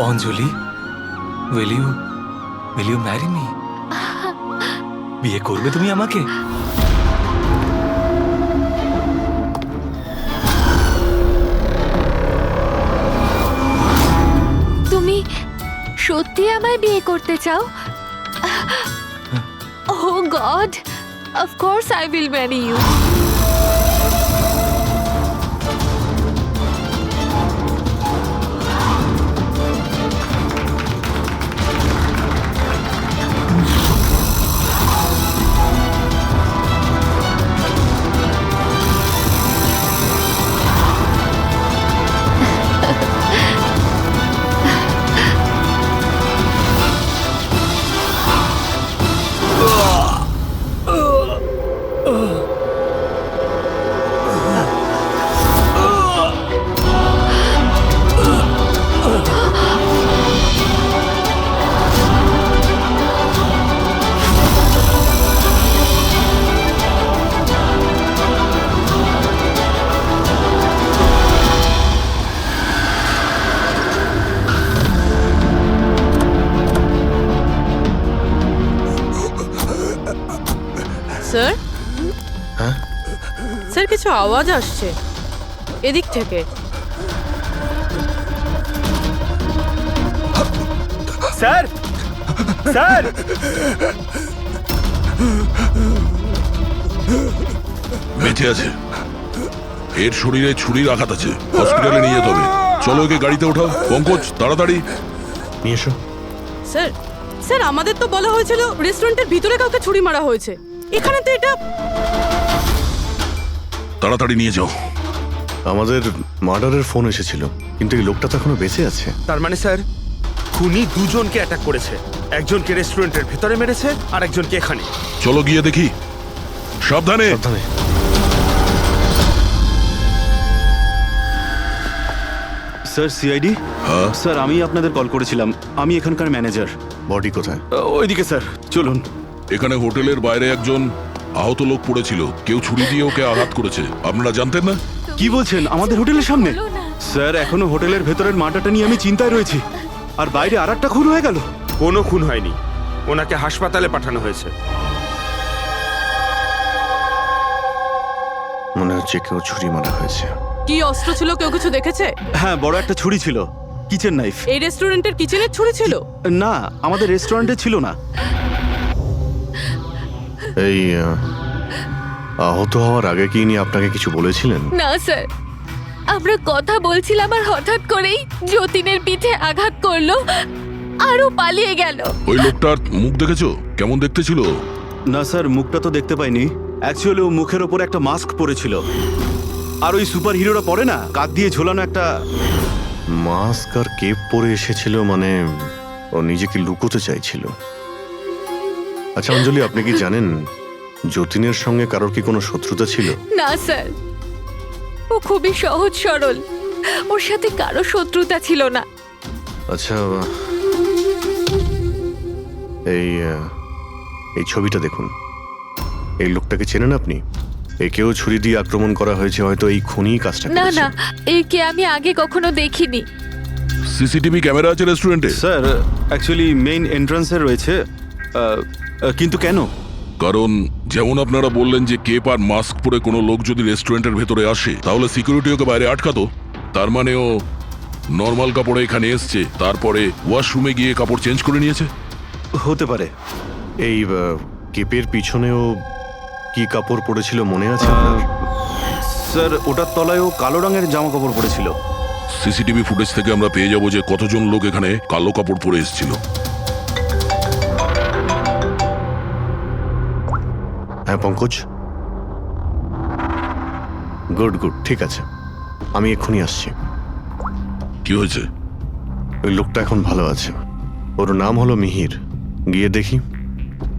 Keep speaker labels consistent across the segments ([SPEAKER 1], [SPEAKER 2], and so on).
[SPEAKER 1] Anjali, will you marry me? বিয়ে করবে তুমি আমাকে?
[SPEAKER 2] তুমি সত্যি আমায় বিয়ে করতে চাও? Oh God, of course I will marry you.
[SPEAKER 3] Sir, sir কিছু আওয়াজ আসছে এদিক থেকে।
[SPEAKER 1] স্যার, স্যার,
[SPEAKER 4] বেঁচে আছে। এর শরীরে ছুরির আঘাত আছে, হসপিটালে নিয়ে যেতে হবে। চলো ওকে গাড়িতে ওঠাও। পঙ্কজ, তাড়াতাড়ি
[SPEAKER 1] নিয়ে এসো।
[SPEAKER 3] স্যার, স্যার আমাদের তো বলা হয়েছিল রেস্টুরেন্টের ভিতরে কাউকে ছুরি মারা হয়েছে, এখানে তো এটা।
[SPEAKER 4] তাড়াতাড়ি নিয়ে যাও।
[SPEAKER 5] আমাদের মার্ডারের ফোন এসেছিল, কিন্তু এই লোকটা তো এখনো বেঁচে আছে।
[SPEAKER 6] তার মানে স্যার, খুনি দুজনকে অ্যাটাক করেছে। একজনকে রেস্টুরেন্টের ভেতরে মেরেছে আর একজনকে এখানে।
[SPEAKER 4] চলো গিয়ে দেখি। সাবধানে।
[SPEAKER 5] সাবধানে।
[SPEAKER 7] Sir, CID. স্যার, আমি আপনাদের কল করেছিলাম। আমি এখানকার ম্যানেজার।
[SPEAKER 5] বডি কোথায়?
[SPEAKER 7] ওইদিকে স্যার, চলুন।
[SPEAKER 4] এখানে হোটেলের বাইরে একজন আহত লোক পড়েছিল, কেউ ছুরি দিয়ে ওকে আঘাত করেছে। আপনারা জানতেন না?
[SPEAKER 7] কি বলছেন? আমাদের হোটেলের সামনে?
[SPEAKER 2] বলো না।
[SPEAKER 7] স্যার, এখনো হোটেলের ভেতরের মার্ডারটা নিয়ে আমি চিন্তায় রয়েছি। আর বাইরে আর একটা খুন হয়ে গেল।
[SPEAKER 6] কোনো খুন হয়নি, ওনাকে হাসপাতালে পাঠানো হয়েছে।
[SPEAKER 5] মনে হচ্ছে কেউ ছুরি মারা হয়েছে।
[SPEAKER 3] কি অস্ত্র ছিল, কেউ কিছু দেখেছে?
[SPEAKER 7] হ্যাঁ, বড় একটা ছুরি ছিল, কিচেন নাইফ।
[SPEAKER 3] এই রেস্টুরেন্টের কিচেনের ছুরি ছিল?
[SPEAKER 7] না, আমাদের রেস্টুরেন্টে ছিল না।
[SPEAKER 5] এই আহত হওয়ার আগে কি ইনি আপনাকে কিছু বলেছিলেন?
[SPEAKER 2] না স্যার, আমরা কথা বলছিলাম আর হঠাৎ করেই যতীনের পিঠে আঘাত করলো আরও পালিয়ে গেল।
[SPEAKER 4] ওই লোকটার মুখ দেখেছো? কেমন দেখতে ছিল?
[SPEAKER 7] না স্যার, মুখটা তো দেখতে পাইনি। অ্যাকচুয়ালি ও মুখের ওপর একটা মাস্ক পরেছিল। আর ওই সুপার হিরোরা পরে না, কাঁধ দিয়ে ঝোলানো একটা
[SPEAKER 5] মাস্ক আর কেপ পরে এসেছিল, মানে ও নিজেকে লুকোতে চাইছিল। আচ্ছা অঞ্জলি, আপনি কি জানেন যতীনের সঙ্গে কারোর কি কোনো শত্রুতা ছিল?
[SPEAKER 2] না স্যার, ও খুবই সহজ সরল, ওর সাথে কারো শত্রুতা ছিল না।
[SPEAKER 5] আচ্ছা, এই ছবিটা দেখুন। এই লোকটাকে চেনেন আপনি? একেও ছুরি দিয়ে আক্রমণ করা হয়েছে, হয়তো এই খুনি কাজটা
[SPEAKER 2] না
[SPEAKER 5] করেছে।
[SPEAKER 2] না, একে আমি আগে কখনো দেখিনি।
[SPEAKER 4] সিসিটিভি ক্যামেরা আছে রেস্টুরেন্টে?
[SPEAKER 7] স্যার, অ্যাকচুয়ালি মেইন এন্ট্রান্সে রয়েছে। কিন্তু কেন?
[SPEAKER 4] কারণ যেমন আপনারা বললেন যে কেপ আর মাস্ক পরে কোনো লোক যদি রেস্টুরেন্টের ভেতরে আসে, তাহলে সিকিউরিটি ওকে বাইরে আটকাতো। তার মানে ও নর্মাল কাপড়ে এখানে এসছে, তারপরে ওয়াশরুমে গিয়ে কাপড় চেঞ্জ করে নিয়েছে।
[SPEAKER 7] হতে পারে।
[SPEAKER 5] এই কেপের পিছনেও কি কাপড় পরেছিল মনে আছে আপনার?
[SPEAKER 7] স্যার, ওটার তলায় ও কালো রঙের জামা কাপড় পরেছিল।
[SPEAKER 4] সিসিটিভি ফুটেজ থেকে আমরা পেয়ে যাব যে কতজন লোক এখানে কালো কাপড় পরে এসেছিল।
[SPEAKER 5] হ্যাঁ পঙ্কজ, গুড গুড, ঠিক আছে, আমি এক্ষুনি আসছি।
[SPEAKER 4] কি হয়েছে?
[SPEAKER 5] ওই লোকটা এখন ভালো আছে। ওর নাম হলো মিহির। গিয়ে দেখি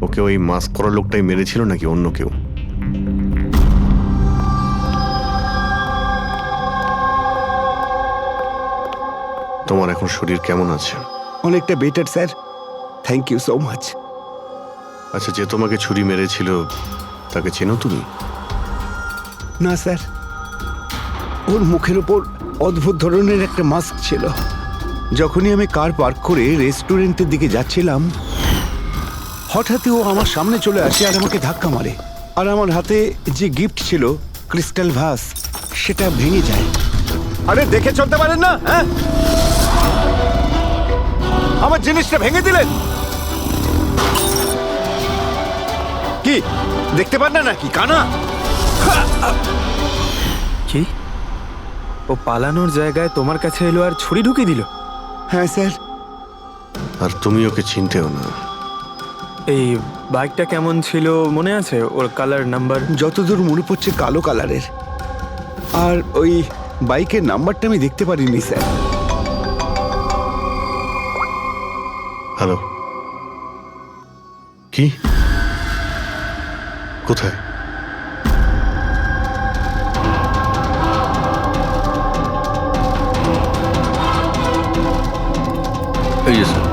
[SPEAKER 5] ওকে ওই মাস্ক পরা লোকটাই মেরেছিল নাকি অন্য কেউ। তোমার এখন শরীর কেমন আছে?
[SPEAKER 8] অনেকটা better sir, thank you so much.
[SPEAKER 5] আচ্ছা, যে তোমাকে ছুরি মেরেছিল তাকে চেনো তুমি?
[SPEAKER 8] না স্যার, ওর মুখের ওপর অদ্ভুত ধরনের একটা মাস্ক ছিল। যখনই আমি কার পার্ক করে রেস্টুরেন্টের দিকে যাচ্ছিলাম হঠাৎই ও আমার সামনে চলে আসে আর আমাকে ধাক্কা মারে আর আমার হাতে যে গিফট ছিল ক্রিস্টাল ভাস সেটা ভেঙে যায়। আরে দেখে চলতে পারেন না, হ্যাঁ? আমার জিনিসটা ভেঙে দিলেন কি? দেখতে পান না নাকি কানা?
[SPEAKER 1] কি ও পালানোর জায়গায় তোমার কাছে এলো আর ছুরি ঢুকিয়ে দিল?
[SPEAKER 8] হ্যাঁ স্যার।
[SPEAKER 5] আর তুমি ওকে চিনতেও না।
[SPEAKER 1] এই বাইকটা কেমন ছিল মনে আছে? ওর কালার, নাম্বার?
[SPEAKER 8] যতদূর মনে পড়ছে কালো কালারের, আর ওই বাইকের নাম্বারটা আমি দেখতে পারিনি স্যার।
[SPEAKER 5] হ্যালো, কি? কোথায়? এই যে স্যার।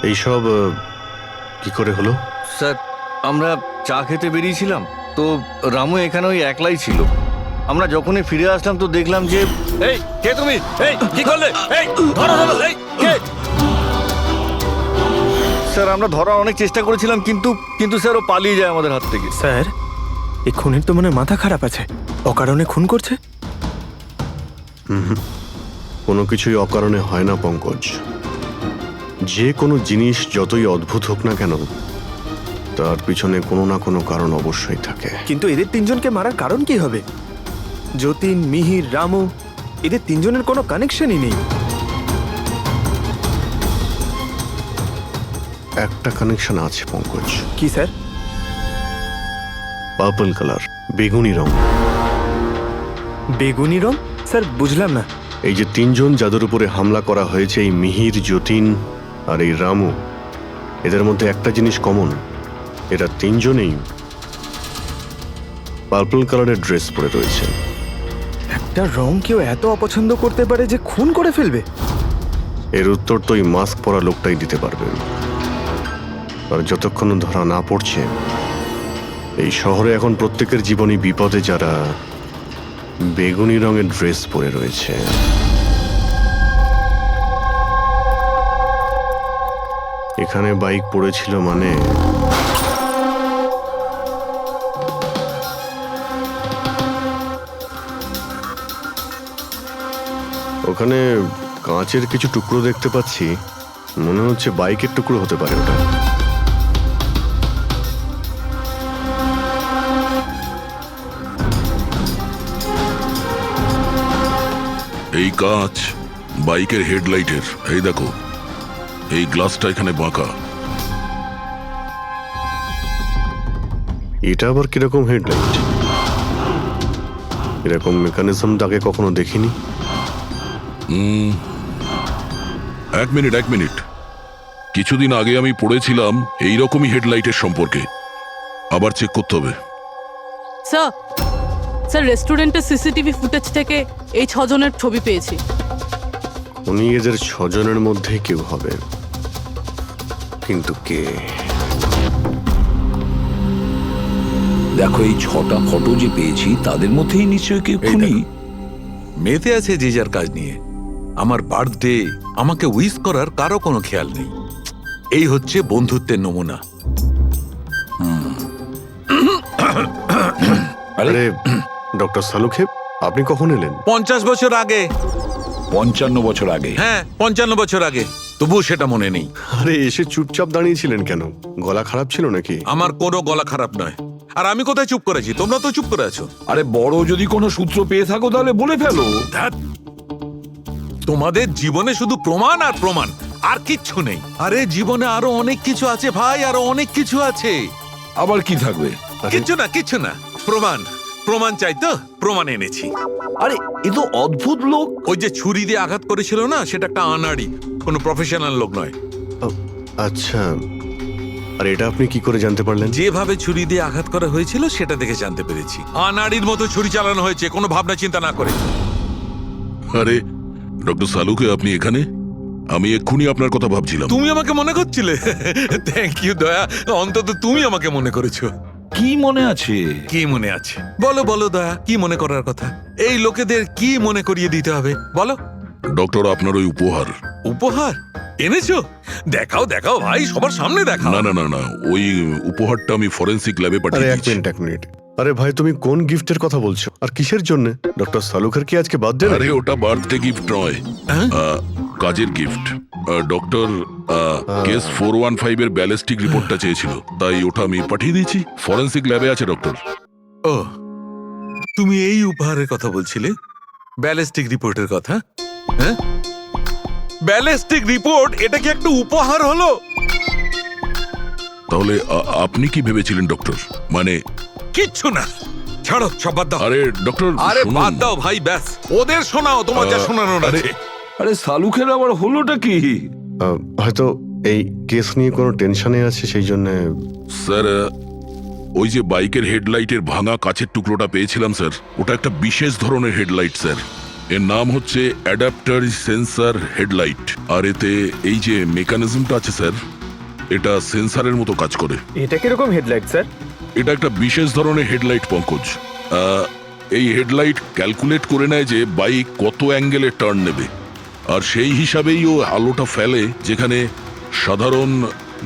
[SPEAKER 5] এইসব কি করে হলো?
[SPEAKER 9] স্যার, আমরা চা খেতে বেরিয়েছিলাম তো রামু এখানে ওই একলাই ছিল। আমরা যখনই ফিরে আসলাম তো দেখলাম যে এই কে তুমি? এই কি করলে? এই ধরো ধরো, এই কে? স্যার আমরা ধরার অনেক চেষ্টা করেছিলাম কিন্তু স্যার ও পালিয়ে যায় আমাদের হাত থেকে।
[SPEAKER 1] স্যার, এই খুনের তো মনে হয় মাথা খারাপ আছে, অকারণে খুন করছে।
[SPEAKER 5] কোনো কিছুই অকারণে হয় না পঙ্কজ। যে কোনো জিনিস যতই অদ্ভুত হোক না কেন, তার পিছনে কোনো না কোনো কারণ অবশ্যই থাকে।
[SPEAKER 1] কিন্তু এদের তিনজনকে মারার কারণ কি হবে? যতীন, মিহির, রামু, এদের তিনজনের কোনো কানেকশনই নেই।
[SPEAKER 5] একটা কানেকশন আছে পঙ্কজ।
[SPEAKER 1] কি স্যার?
[SPEAKER 5] পার্পল কালার, বেগুনি রং।
[SPEAKER 1] বেগুনি রং? স্যার বুঝলাম না।
[SPEAKER 5] এই যে তিনজন যাদের উপরে হামলা করা হয়েছে, এই মিহির, যতীন আর এই রামু, এদের মধ্যে একটা জিনিস কমন, এরা তিনজনেই পার্পল কালারের ড্রেস পরে রয়েছে।
[SPEAKER 1] একটা রং কেউ এত অপছন্দ করতে পারে যে খুন করে ফেলবে?
[SPEAKER 5] এর উত্তর তো এই মাস্ক পরা লোকটাই দিতে পারবে। আর যতক্ষণ ধরা না পড়ছে, এই শহরে এখন প্রত্যেকের জীবনই বিপদে যারা বেগুনি রঙের ড্রেস পরে রয়েছে। এখানে বাইক পড়েছিল মানে ওখানে কাঁচের কিছু টুকরো দেখতে পাচ্ছি, মনে হচ্ছে বাইকের টুকরো হতে পারে ওটা।
[SPEAKER 4] এই কাঁচ বাইকের হেডলাইটের। এই দেখো, এই গ্লাসটা এখানে বাঁকা।
[SPEAKER 5] এটা আবার কিরকম হেডলাইট? এরকম মেকানিজম আগে কখনো দেখিনি।
[SPEAKER 4] এক মিনিট। কিছুদিন আগে আমি পড়েছিলাম এইরকমই হেডলাইটের সম্পর্কে। আবার চেক করতে হবে।
[SPEAKER 3] স্যার রেস্টুরেন্টের সিসিটিভি ফুটেজ থেকে এই 6 জনের ছবি পেয়েছি।
[SPEAKER 5] উনি এদের 6 জনের মধ্যে কেউ হবে, কিন্তু কে?
[SPEAKER 10] দেখো, এই 6টা ফটো যে পেয়েছি তাদের মধ্যেই নিশ্চয়ই কেউ খুনি। মেতে আছে যে যার কাজ নিয়ে। আমার বার্থডে, আমাকে উইশ করার কারো কোনো খেয়াল নেই। এই হচ্ছে বন্ধুত্বের নমুনা।
[SPEAKER 5] আরে ডক্টর সালুখেব, আপনি কখন এলেন?
[SPEAKER 10] 50 বছর আগে।
[SPEAKER 4] 55 বছর আগে।
[SPEAKER 10] হ্যাঁ, 55 বছর আগে। তবুও সেটা মনে নেই।
[SPEAKER 5] আরে এসে চুপচাপ দাঁড়িয়েছিলেন কেন? গলা খারাপ ছিল নাকি?
[SPEAKER 10] আমার কোনো গলা খারাপ নয়। আর আমি কোথায় চুপ করেছি? তোমরা তো চুপ করে আছো।
[SPEAKER 4] আরে বড় যদি কোনো সূত্র পেয়ে থাকো তাহলে বলে ফেলো।
[SPEAKER 10] ধ্যাৎ, তোমাদের জীবনে শুধু প্রমাণ আর প্রমাণ, আর কিচ্ছু নেই। আরে জীবনে আরো অনেক কিছু আছে ভাই, আরো অনেক কিছু আছে।
[SPEAKER 4] আবার কি থাকবে?
[SPEAKER 10] কিচ্ছু না। প্রমাণ চাই তো, প্রমাণ এনেছি।
[SPEAKER 4] আরে এ তো অদ্ভুত লোক।
[SPEAKER 10] ওই যে ছুরি দিয়ে আঘাত করেছিল না, সেটা একটা আনাড়ি, কোনো প্রফেশনাল লোক নয়।
[SPEAKER 5] আচ্ছা, আর এটা আপনি কি করে জানতে পারলেন?
[SPEAKER 10] যেভাবে ছুরি দিয়ে আঘাত করা হয়েছিল সেটা দেখে জানতে পেরেছি। আনাড়ির মতো ছুরি চালানো হয়েছে, কোনো ভাবনা চিন্তা না করে।
[SPEAKER 4] আরে ডক্টর সালুকে, আপনি এখানে? আমি এক্ষুনি আপনার কথা ভাবছিলাম।
[SPEAKER 10] তুমি আমাকে মনে করছিলে? থ্যাংক ইউ দয়া, অন্তত তুমি আমাকে মনে করেছো।
[SPEAKER 11] কি মনে আছে?
[SPEAKER 10] কি মনে আছে বলো বলো দয়া, কি মনে করার কথা? এই লোকেদের কি মনে করিয়ে দিতে হবে বলো।
[SPEAKER 4] ডক্টর, আপনার ওই উপহার।
[SPEAKER 10] উপহার এনেছো? দেখাও দেখাও ভাই, সবার সামনে দেখাও।
[SPEAKER 4] না না না না, ওই উপহারটা আমি ফরেন্সিক ল্যাবে
[SPEAKER 5] আরে
[SPEAKER 4] পাঠিয়ে
[SPEAKER 5] এক
[SPEAKER 4] দিয়েছি।
[SPEAKER 5] মিনিট এক মিনিট, আরে ভাই তুমি কোন গিফটের কথা বলছো আর কিসের জন্য? ডক্টর সালুখার কি আজকে বার্থডে?
[SPEAKER 4] আরে ওটা বার্থডে গিফট নয়,
[SPEAKER 10] হ্যাঁ?
[SPEAKER 4] কাজের গিফট। ডক্টর কেস 415 এর ব্যালিস্টিক রিপোর্টটা চেয়েছিল, তাই ওটা আমি পাঠিয়ে দিয়েছি। ফরেন্সিক ল্যাবে আছে ডক্টর।
[SPEAKER 10] ও, তুমি এই উপহারের কথা বলছিলে? ব্যালিস্টিক রিপোর্টের কথা? হ্যাঁ, ব্যালিস্টিক রিপোর্ট, এটা কি একটা উপহার হলো?
[SPEAKER 4] তাহলে আপনি কি ভেবেছিলেন ডক্টর? মানে
[SPEAKER 10] কিচ্ছু না, ছাড়ো সব বাদ দাও।
[SPEAKER 4] আরে ডক্টর,
[SPEAKER 10] আরে
[SPEAKER 4] শুনুন।
[SPEAKER 10] বাদ দাও ভাই, ব্যাস ওদের শোনাও তোমার যা শোনানোর
[SPEAKER 4] আরে,
[SPEAKER 10] আছে।
[SPEAKER 11] আরে সালুখের আবার হলোটা কি?
[SPEAKER 5] হয়তো এই কেস নিয়ে কোনো টেনশনে আছে সেই জন্য।
[SPEAKER 4] স্যার, ওই যে বাইকের হেডলাইটের ভাঙা কাচের টুকরোটা পেয়েছিলাম স্যার, ওটা একটা বিশেষ ধরনের হেডলাইট স্যার। এর নাম হচ্ছে অ্যাডাপ্টার সেন্সর হেডলাইট। আর এতে এই যে মেকানিজমটা আছে স্যার, এটা সেন্সরের মতো কাজ করে।
[SPEAKER 1] এটা কিরকম হেডলাইট স্যার?
[SPEAKER 4] এটা একটা বিশেষ ধরনের হেডলাইট পঙ্কজ। এই হেডলাইট ক্যালকুলেট করে নেয় যে বাইক কত অ্যাঙ্গেলে টার্ন নেবে, আর সেই হিসাবেই ও আলোটা ফেলে যেখানে সাধারণ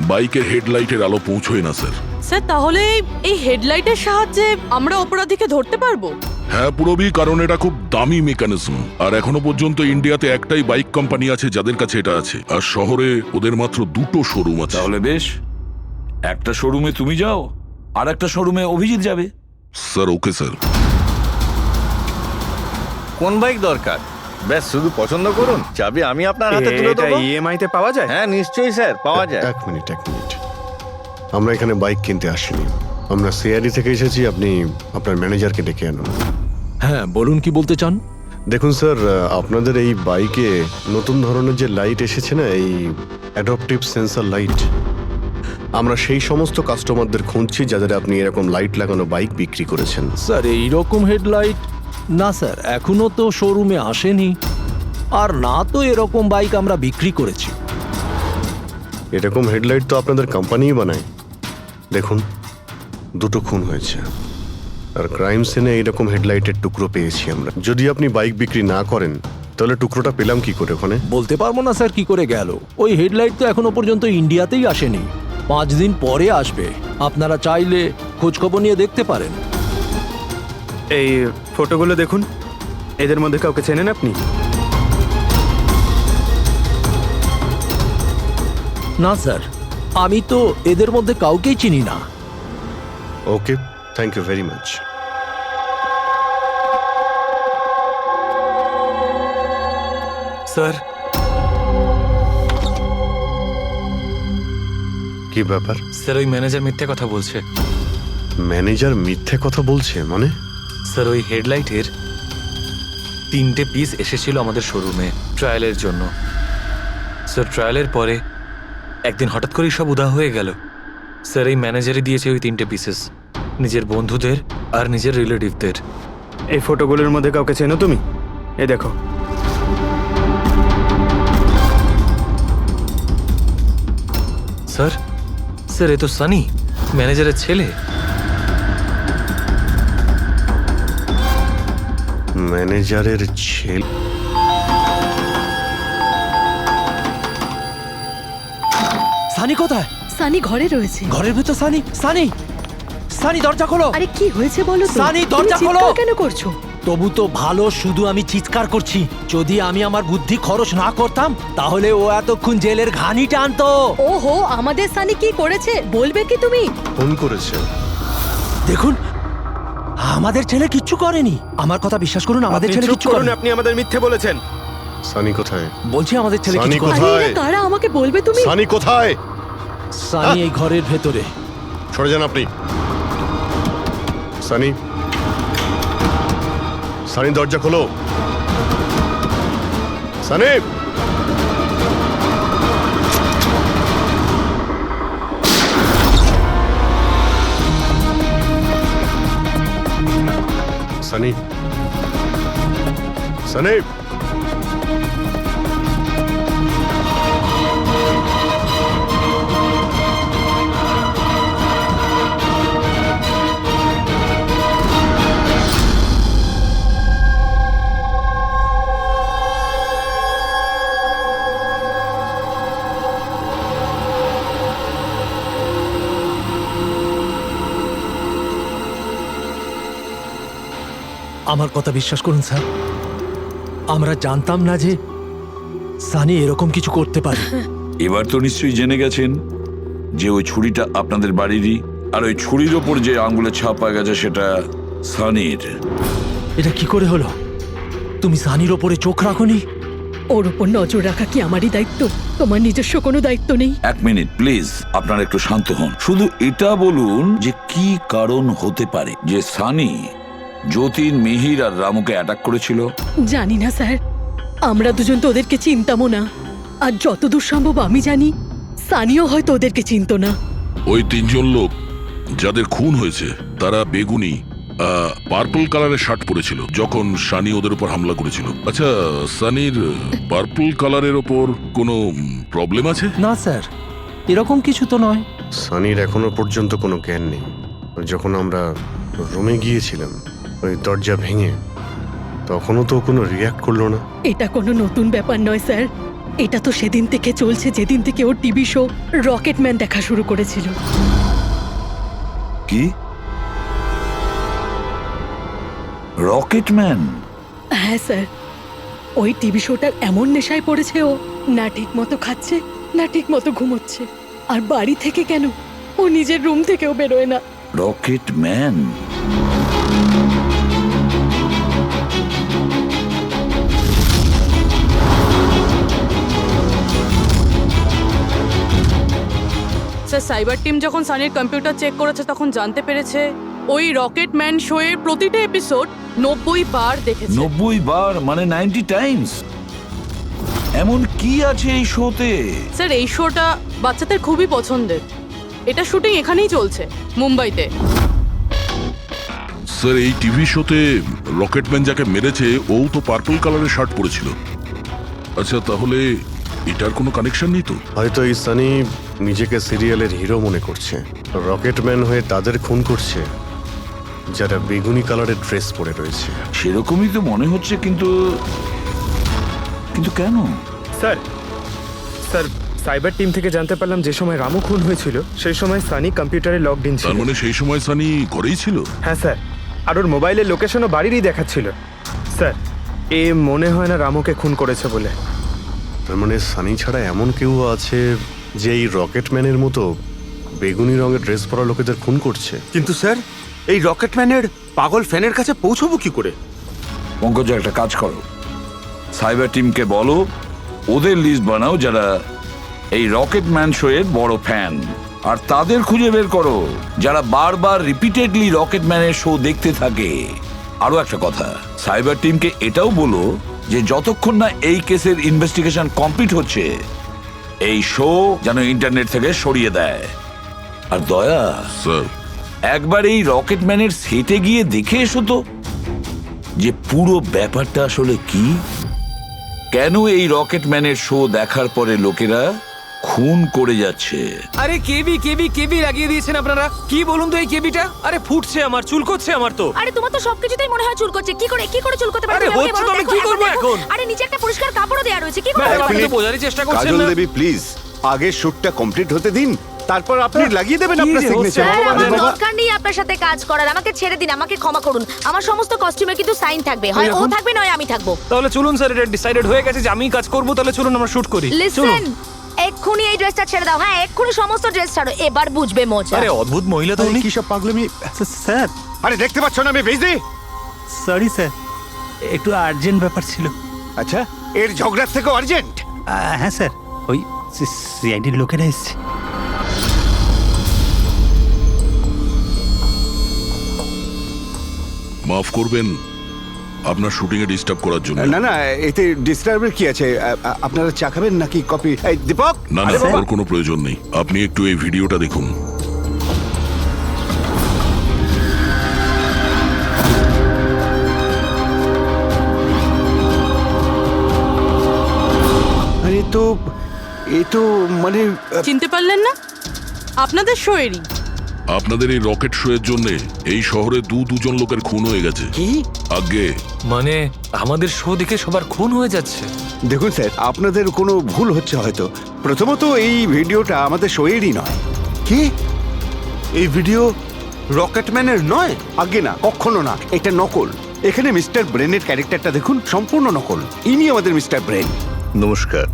[SPEAKER 4] বাইকের হেডলাইটের আলো পৌঁছয় না স্যার।
[SPEAKER 3] স্যার তাহলে এই হেডলাইটের সাহায্যে আমরা অপরাধীকে ধরতে পারবো?
[SPEAKER 4] হ্যাঁ পুরবি, কারণ এটা খুব দামি মেকানিজম। আর এখনো পর্যন্ত ইন্ডিয়াতে একটাই বাইক কোম্পানি আছে যাদের কাছে এটা আছে, আর শহরে ওদের মাত্র 2টো শোরুম আছে।
[SPEAKER 11] তাহলে বেশ, একটা শোরুমে তুমি যাও আর একটা শোরুমে অভিজিৎ যাবে।
[SPEAKER 4] Sir okay sir.
[SPEAKER 9] কোন বাইক দরকার? ব্যাস শুধু পছন্দ করুন, চাবি আমি আপনার হাতে তুলে
[SPEAKER 1] এটা
[SPEAKER 9] দেবো।
[SPEAKER 1] ইএমআই তে পাওয়া যায়?
[SPEAKER 9] হ্যাঁ নিশ্চয়ই স্যার, পাওয়া যায়।
[SPEAKER 5] এক মিনিট এক মিনিট, আমরা এখানে বাইক কিনতে আসিনি, আমরা সিআইডি থেকে এসেছি। আপনি আপনার ম্যানেজারকে ডেকে আনুন।
[SPEAKER 11] হ্যাঁ বলুন, কি বলতে চান?
[SPEAKER 5] দেখুন স্যার, আপনাদের এই বাইকে নতুন ধরনের যে লাইট এসেছে না, এই অ্যাডাপটিভ সেন্সর লাইট, আমরা সেই সমস্ত কাস্টমারদের খুঁজছি যাদের আপনি এরকম লাইট লাগানো বাইক বিক্রি করেছেন।
[SPEAKER 11] স্যার এই রকম হেডলাইট না স্যার, এখনো তো শোরুমে আসেনি, আর না তো এরকম বাইক আমরা বিক্রি করেছি।
[SPEAKER 5] এরকম হেডলাইট তো আপনাদের কোম্পানিই বানায়। দেখুন, 2টো খুন হয়েছে, আর ক্রাইম সিনে এইরকম হেডলাইটের টুকরো পেয়েছি আমরা। যদি আপনি বাইক বিক্রি না করেন তাহলে টুকরোটা পেলাম কি করে ওখানে?
[SPEAKER 11] বলতে পারবো না স্যার কি করে গেল। ওই হেডলাইট তো এখনো পর্যন্ত ইন্ডিয়াতেই আসেনি, 5 দিন পরে আসবে। আপনারা চাইলে খোঁজখবর নিয়ে দেখতে পারেন।
[SPEAKER 1] এই ফটোগুলো দেখুন, এদের মধ্যে কাউকে চেনেন আপনি?
[SPEAKER 11] না স্যার, আমি তো এদের মধ্যে কাউকেই চিনি না।
[SPEAKER 5] Okay, thank you very much.
[SPEAKER 10] Sir
[SPEAKER 5] কি ব্যাপার?
[SPEAKER 12] স্যার ওই ম্যানেজার মিথ্যে কথা বলছে।
[SPEAKER 5] ম্যানেজার মিথ্যে কথা বলছে মানে?
[SPEAKER 12] স্যার ওই হেডলাইটের 3টে পিস এসেছিল আমাদের শোরুমে ট্রায়ালের জন্য। স্যার ট্রায়ালের পরে একদিন হঠাৎ করেই সব উধাও হয়ে গেল। স্যার এই ম্যানেজারই দিয়েছে ওই 3টে পিসেস, নিজের বন্ধুদের আর নিজের রিলেটিভদের।
[SPEAKER 1] এই ফটোগুলোর মধ্যে কাউকে চেনো তুমি? এই দেখো।
[SPEAKER 12] স্যার স্যার এ তো সানি, ম্যানেজারের ছেলে।
[SPEAKER 5] ম্যানেজারের ছেলে?
[SPEAKER 11] সানি কোথায়?
[SPEAKER 2] সানি ঘরে রয়েছে।
[SPEAKER 11] ঘরের ভেতর সানি? সানি, সানি দরজা খোলো।
[SPEAKER 2] আরে কি হয়েছে বলো তো?
[SPEAKER 11] সানি,
[SPEAKER 2] তুমি
[SPEAKER 11] দরজা খোলো।
[SPEAKER 2] চিৎকার কেন করছো?
[SPEAKER 11] তবু তো ভালো, শুধু আমি চিৎকার করছি। যদি আমি আমার বুদ্ধি খরচ না করতাম তাহলে ও এতক্ষণ জেলের ঘানি টানতো।
[SPEAKER 2] ওহো, আমাদের সানি কি করেছে বলবে কি তুমি?
[SPEAKER 5] ফোন করেছে।
[SPEAKER 11] দেখুন, আমাদের ছেলে কিচ্ছু করেনি। আমার কথা বিশ্বাস করুন, আমাদের
[SPEAKER 1] আপনি
[SPEAKER 11] ছেলে
[SPEAKER 1] চুপ
[SPEAKER 11] কিচ্ছু
[SPEAKER 1] করুন,
[SPEAKER 11] করেনি।
[SPEAKER 1] আপনি আমাদের মিথ্যে বলেছেন।
[SPEAKER 5] সানি কোথায়?
[SPEAKER 11] বলছি আমাদের ছেলে
[SPEAKER 5] সানি
[SPEAKER 11] কিছু করেনি।
[SPEAKER 5] কোথায়?
[SPEAKER 2] আরে এরা কারা আমাকে বলবে তুমি?
[SPEAKER 5] সানি কোথায়?
[SPEAKER 11] সানি এই ঘরের ভেতরে।
[SPEAKER 5] সরে যান আপনি। সানি, সানি দরজা খোলো। সানি, সানি, সানি।
[SPEAKER 11] আমার কথা বিশ্বাস করুন স্যার, আমরা জানতাম না যে সানি এরকম কিছু করতে পারে।
[SPEAKER 10] এবার তো নিশ্চয়ই জেনে গেছেন যে ওই ছুরিটা আপনাদের বাড়িরই, আর ওই ছুরির ওপর যে আঙ্গুলের ছাপ পাওয়া গেছে সেটা সানির।
[SPEAKER 11] এটা কি করে হলো? তুমি সানির ওপরে চোখ রাখোনি?
[SPEAKER 3] ওর উপর নজর রাখা কি আমারই দায়িত্ব? তোমার নিজস্ব কোনো দায়িত্ব নেই?
[SPEAKER 10] এক মিনিট প্লিজ, আপনারা একটু শান্ত হন। শুধু এটা বলুন যে কি কারণ হতে পারে যে সানি যতীন, মিহির আর রামুকে অ্যাটাক করেছিল।
[SPEAKER 3] জানি না স্যার, আমরা দুজন তো ওদেরকে চিনতামও না। আর যতদূর সম্ভব আমি জানি সানিও হয়তো ওদেরকে চিনতো না।
[SPEAKER 4] ওই তিনজন লোক যাদের খুন হয়েছে তারা বেগুনি পার্পল কালারের শার্ট পরেছিল যখন সানি ওদের উপর হামলা করেছিল। আচ্ছা, সানির পার্পল কালারের ওপর কোনো প্রবলেম আছে?
[SPEAKER 11] না স্যার, এরকম কিছু তো নয়।
[SPEAKER 5] সানির এখনো পর্যন্ত কোনো জ্ঞান নেই। যখন আমরা রুমে গিয়েছিলাম ওই দরজা ভেঙে, তখনও তো কোনো রিয়াক্ট করলো না।
[SPEAKER 3] এটা কোনো নতুন ব্যাপার নয় স্যার, এটা তো সেদিন থেকে চলছে যেদিন থেকে ওর টিভি শো রকেটম্যান দেখা শুরু করেছিল।
[SPEAKER 10] কি? রকেটম্যান?
[SPEAKER 3] হ্যাঁ স্যার, ওই টিভি শোটার এমন নেশায় পড়েছে ও, না ঠিক মতো খাচ্ছে না ঠিক মতো ঘুমোচ্ছে। আর বাড়ি থেকে কেন, ও নিজের রুম থেকেও বেরোয় না।
[SPEAKER 10] রকেটম্যান?
[SPEAKER 3] স্যার, সাইবার টিম যখন সানির কম্পিউটার চেক করেছে তখন জানতে পেরেছে ওই রকেটম্যান শো এর প্রতিটা এপিসোড 90 বার দেখেছে।
[SPEAKER 10] 90 বার মানে 90 টাইমস? এমন কি আছে এই শোতে?
[SPEAKER 3] স্যার, এই শোটা বাচ্চাদের খুবই পছন্দের। এটা শুটিং এখানেই চলছে, মুম্বাইতে।
[SPEAKER 4] স্যার, এই টিভি শোতে রকেটম্যান যাকে মেরেছে ও তো পার্পল কালারের শার্ট পরেছিল। আচ্ছা, তাহলে এটার কোনো কানেকশন নেই তো?
[SPEAKER 5] হয়তো এই সানি নিজেকে সিরিয়ালের হিরো মনে করছে, রকেটম্যান হয়ে তাদের খুন করছে যারা বেগুনি কালারের ড্রেস পরে রয়েছে।
[SPEAKER 10] সেরকমই তো মনে হচ্ছে, কিন্তু কিন্তু কেন?
[SPEAKER 1] স্যার, সাইবার টিম থেকে জানতে পারলাম যে সময় রামু খুন হয়েছিল সেই সময় সানি কম্পিউটারে লগড ইন ছিল।
[SPEAKER 4] তার মানে সেই সময় সানি ঘরেই ছিল?
[SPEAKER 1] হ্যাঁ স্যার, আর ওর মোবাইলের লোকেশনও বাড়িরই দেখাচ্ছিল। স্যার, এ মনে হয় না রামুকে খুন করেছে বলে।
[SPEAKER 5] তার মানে সানি ছাড়া এমন কেউ আছে যে এই রকেটম্যানের মতো বেগুনি রঙের ড্রেস পরা লোকেদের খুন করছে।
[SPEAKER 6] কিন্তু স্যার, এই রকেটম্যানের পাগল ফ্যানের কাছে পৌঁছবো কি করে?
[SPEAKER 10] পঙ্কজ, একটা কাজ করো, সাইবার টিমকে বলো ওদের লিস্ট বানাও যারা এই রকেটম্যান শো এর বড় ফ্যান, আর তাদের খুঁজে বের করো যারা বারবার রিপিটেডলি রকেটম্যানের শো দেখতে থাকে। আরো একটা কথা, সাইবার টিমকে এটাও বলো যে যতক্ষণ না এই কেসের ইনভেস্টিগেশন কমপ্লিট হচ্ছে এই শো যেন ইন্টারনেট থেকে সরিয়ে দেয়। আর দয়া
[SPEAKER 4] স্যার,
[SPEAKER 10] একবার এই রকেটম্যানের সেটে গিয়ে দেখে এসো তো যে পুরো ব্যাপারটা আসলে কি, কেন এই রকেটম্যানের শো দেখার পরে লোকেরা খুন করে যাচ্ছে।
[SPEAKER 12] আরে কেবি লাগিয়ে দিয়েছেন আপনারা। কি বলুন তো এই কেবিটা? আরে ফুটছে আমার, চুলকোচ্ছে আমার তো।
[SPEAKER 2] আরে তোমার তো সবকিছুতেই মনে হয় চুল করছে। কি করে চুল করতে পারে?
[SPEAKER 12] আরে হচ্ছে তো, আমি কি করবো এখন?
[SPEAKER 2] আরে নিচে একটা পরিষ্কার কাপড়ও দেয়া রয়েছে, কি করে?
[SPEAKER 12] আপনি তো বোঝারই চেষ্টা করছেন
[SPEAKER 8] কাজল
[SPEAKER 12] না।
[SPEAKER 8] দেবী প্লিজ, আগে শুটটা কমপ্লিট হতে দিন, তারপর আপনি লাগিয়ে দেবেন
[SPEAKER 12] কি
[SPEAKER 8] আপনার
[SPEAKER 12] রে,
[SPEAKER 8] সিগনেচার।
[SPEAKER 2] স্যার, আমার দরকার নেই আপনার সাথে কাজ করার। আমাকে ছেড়ে দিন, আমাকে ক্ষমা করুন। আমার সমস্ত কস্টিউমে কিন্তু সাইন থাকবে, হয় ও থাকবে নয় আমি থাকবো।
[SPEAKER 12] তাহলে চলুন স্যার, এটা ডিসাইডেড হয়ে গেছে যে আমিই কাজ করবো। তাহলে চলুন আমরা শুট করি।
[SPEAKER 2] লিসেন, এক্ষুনি এই ড্রেসটা ছেড়ে দাও। হ্যাঁ, এক্ষুনি সমস্ত ড্রেস ছাড়ো, এবার বুঝবে মজা।
[SPEAKER 12] আরে অদ্ভুত মহিলা তো উনি।
[SPEAKER 8] কি সব পাগলামি স্যার? আরে দেখতে পাচ্ছ না আমি বেজে?
[SPEAKER 11] সরি স্যার, একটু আর্জেন্ট ব্যাপার ছিল।
[SPEAKER 8] আচ্ছা, এর ঝগড়ার থেকে আর্জেন্ট?
[SPEAKER 11] হ্যাঁ স্যার, ওই সিআইডির লোকেরা এসছে।
[SPEAKER 4] মাফ করবেন আপনার শুটিং এ ডিস্টার্ব করার জন্য।
[SPEAKER 8] না না, এতে ডিস্টার্বের কি আছে? আপনারা চা খাবেন নাকি কফি? এই দীপক,
[SPEAKER 4] না না, ওর কোনো প্রয়োজন নেই। আপনি একটু এই ভিডিওটা দেখুন।
[SPEAKER 8] আরে এ তো মানে
[SPEAKER 3] চিনতে পারলেন না? আপনাদের শোয়েরই।
[SPEAKER 4] আপনাদের এই রকেট শো এর জন্য এই শহরে দুজন লোকের খুন হয়ে গেছে।
[SPEAKER 8] কি?
[SPEAKER 4] আগে
[SPEAKER 12] মানে আমাদের শো দেখে সবার খুন হয়ে যাচ্ছে?
[SPEAKER 8] দেখুন স্যার, আপনাদের কোনো ভুল হচ্ছে হয়তো। প্রথমত এই ভিডিওটা আমাদের শোয়েরই নয়।
[SPEAKER 6] কি? এই ভিডিও রকেটম্যানের নয়?
[SPEAKER 8] আগে না, কখনো না, এটা নকল। এখানে মিস্টার ব্রেনের ক্যারেক্টারটা দেখুন, সম্পূর্ণ নকল। ইনি আমাদের মিস্টার ব্রেন।
[SPEAKER 5] নমস্কার।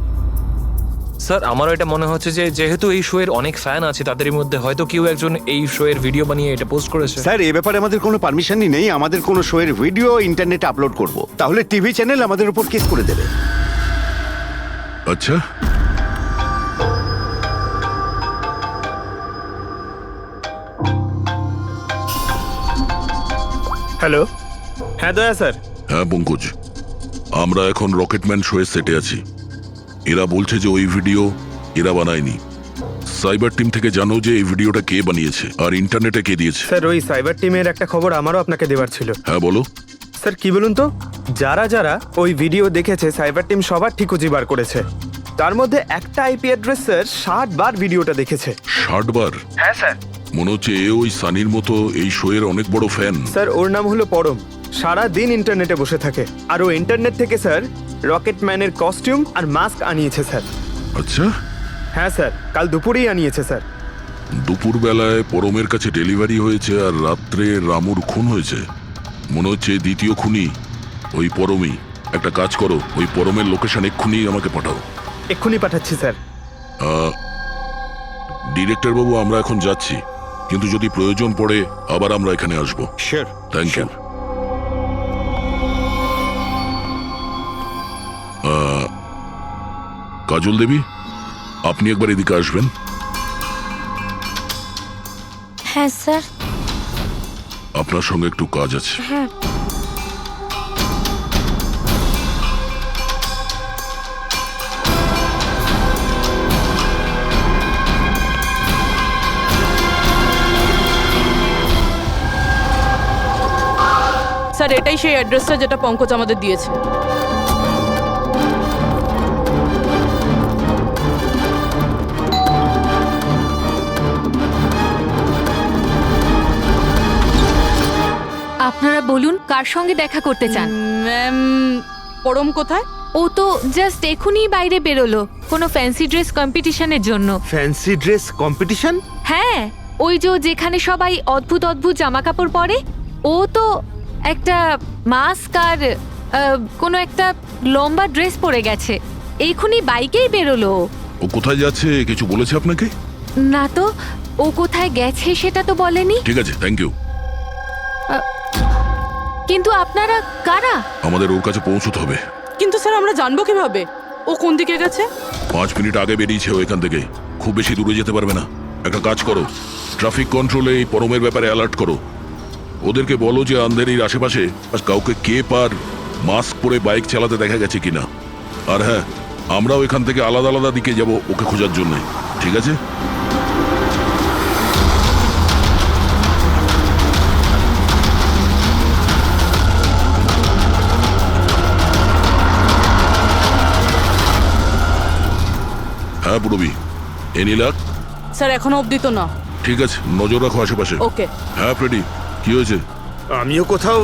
[SPEAKER 12] স্যার আমারও এটা মনে হচ্ছে যে যেহেতু এই শো এর অনেক ফ্যান আছে, তাদের মধ্যে হয়তো কেউ একজন এই শো এর ভিডিও বানিয়ে এটা পোস্ট করেছে।
[SPEAKER 8] স্যার, এ ব্যাপারে আমাদের কোনো পারমিশনই নেই। আমাদের কোনো শো এর ভিডিও ইন্টারনেটে আপলোড করব, তাহলে টিভি চ্যানেল আমাদের উপর কেস করে দেবে।
[SPEAKER 4] আচ্ছা,
[SPEAKER 1] হ্যালো, হ্যাঁ দয়া স্যার।
[SPEAKER 4] হ্যাঁ পঙ্কজ, আমরা এখন রকেটম্যান শোয়ে সেটে আছি। এরা বলছে যে ওই ভিডিও এরা বানায়নি। সাইবার টিম থেকে জানো যে এই ভিডিওটা কে বানিয়েছে আর ইন্টারনেটে কে দিয়েছে?
[SPEAKER 1] স্যার, ওই সাইবার টিমের একটা খবর আমারও আপনাকে দেওয়ার ছিল।
[SPEAKER 4] হ্যাঁ বলো।
[SPEAKER 1] স্যার কি বলুন তো, যারা যারা ওই ভিডিও দেখেছে সাইবার টিম সবার ঠিকুজি বার করেছে। তার মধ্যে একটা আইপি অ্যাড্রেস স্যার 60 বার ভিডিওটা দেখেছে।
[SPEAKER 4] 60 বার?
[SPEAKER 1] হ্যাঁ স্যার।
[SPEAKER 4] মনে হচ্ছে এ ওই সানির মতো এই শো এর অনেক বড় ফ্যান।
[SPEAKER 1] স্যার ওর নাম হলো পরম। সারা দিন ইন্টারনেটে বসে থাকে আর ও ইন্টারনেট থেকে স্যার রকেটম্যানের কস্টিউম আর মাস্ক আনিয়েছে স্যার।
[SPEAKER 4] আচ্ছা।
[SPEAKER 1] হ্যাঁ স্যার, কাল দুপুরেই আনিয়েছে স্যার।
[SPEAKER 4] দুপুর বেলায় পরমের কাছে ডেলিভারি হয়েছে আর রাত্রে রামুর খুন হয়েছে। মনে হচ্ছে দ্বিতীয় খুনি ওই পরমই। একটা কাজ করো, ওই পরমের লোকেশন এক্ষুনি আমাকে পাঠাও।
[SPEAKER 1] এক্ষুনি পাঠাচ্ছি স্যার।
[SPEAKER 4] ডিরেক্টর বাবু, আমরা এখন যাচ্ছি, কিন্তু যদি প্রয়োজন পড়ে আবার আমরা এখানে আসবো।
[SPEAKER 8] Sure.
[SPEAKER 4] Thank you. Kajal Devi, আপনি একবার এদিকে আসবেন।
[SPEAKER 2] হ্যাঁ স্যার।
[SPEAKER 4] আপনার সঙ্গে একটু কাজ আছে।
[SPEAKER 2] হ্যাঁ।
[SPEAKER 3] স্যার, এটাই সেই অ্যাড্রেসটা যেটা পঙ্কজ আমাদের দিয়েছে।
[SPEAKER 2] আপনারা বলুন কার সঙ্গে দেখা করতে চান?
[SPEAKER 3] ম্যাম, পরম কোথায়?
[SPEAKER 2] ও তো জাস্ট এখনই বাইরে বেরোলো কোনো ফ্যান্সি ড্রেস কম্পিটিশনের জন্য।
[SPEAKER 6] Fancy dress competition?
[SPEAKER 2] হ্যাঁ, ওই যেখানে সবাই অদ্ভুত অদ্ভুত জামা কাপড় পরে, ও তো একটা মাস্ক আর কোনো একটা লম্বা ড্রেস পরে গেছে। এখনই বাইকেই বেরোলো।
[SPEAKER 4] ও কোথায় যাচ্ছে কিছু বলেছে আপনাকে?
[SPEAKER 2] না তো, ও কোথায় গেছে সেটা তো বলেনি।
[SPEAKER 4] ঠিক আছে, থ্যাংক ইউ।
[SPEAKER 2] কিন্তু আপনারা কারা?
[SPEAKER 4] আমাদের ওর কাছে পৌঁছতে হবে।
[SPEAKER 3] কিন্তু স্যার আমরা জানবো কিভাবে ও কোন দিকে গেছে?
[SPEAKER 4] 5 মিনিট আগে বেরিয়েছে ও এখান থেকে। খুব বেশি দূরে যেতে পারবে না। একটা কাজ করো, ট্রাফিক কন্ট্রোলে এই পরমের ব্যাপারে অ্যালার্ট করো। ওদেরকে বলো যে আন্ধেরির আশেপাশে কাউকে কেপ আর মাস্ক পরে বাইক চালাতে দেখা গেছে কিনা। আর হ্যাঁ, আমরাও এখান থেকে আলাদা আলাদা দিকে যাব ওকে খোঁজার জন্য। ঠিক আছে? হ্যাঁ পুরবি, এনি লাক?
[SPEAKER 3] স্যার এখনো অবধি তো না।
[SPEAKER 4] ঠিক আছে, নজর রাখো আশেপাশে।
[SPEAKER 3] ওকে।
[SPEAKER 4] হ্যাঁ ফ্রেডি, কি হয়েছে?
[SPEAKER 6] আমিও কোথাও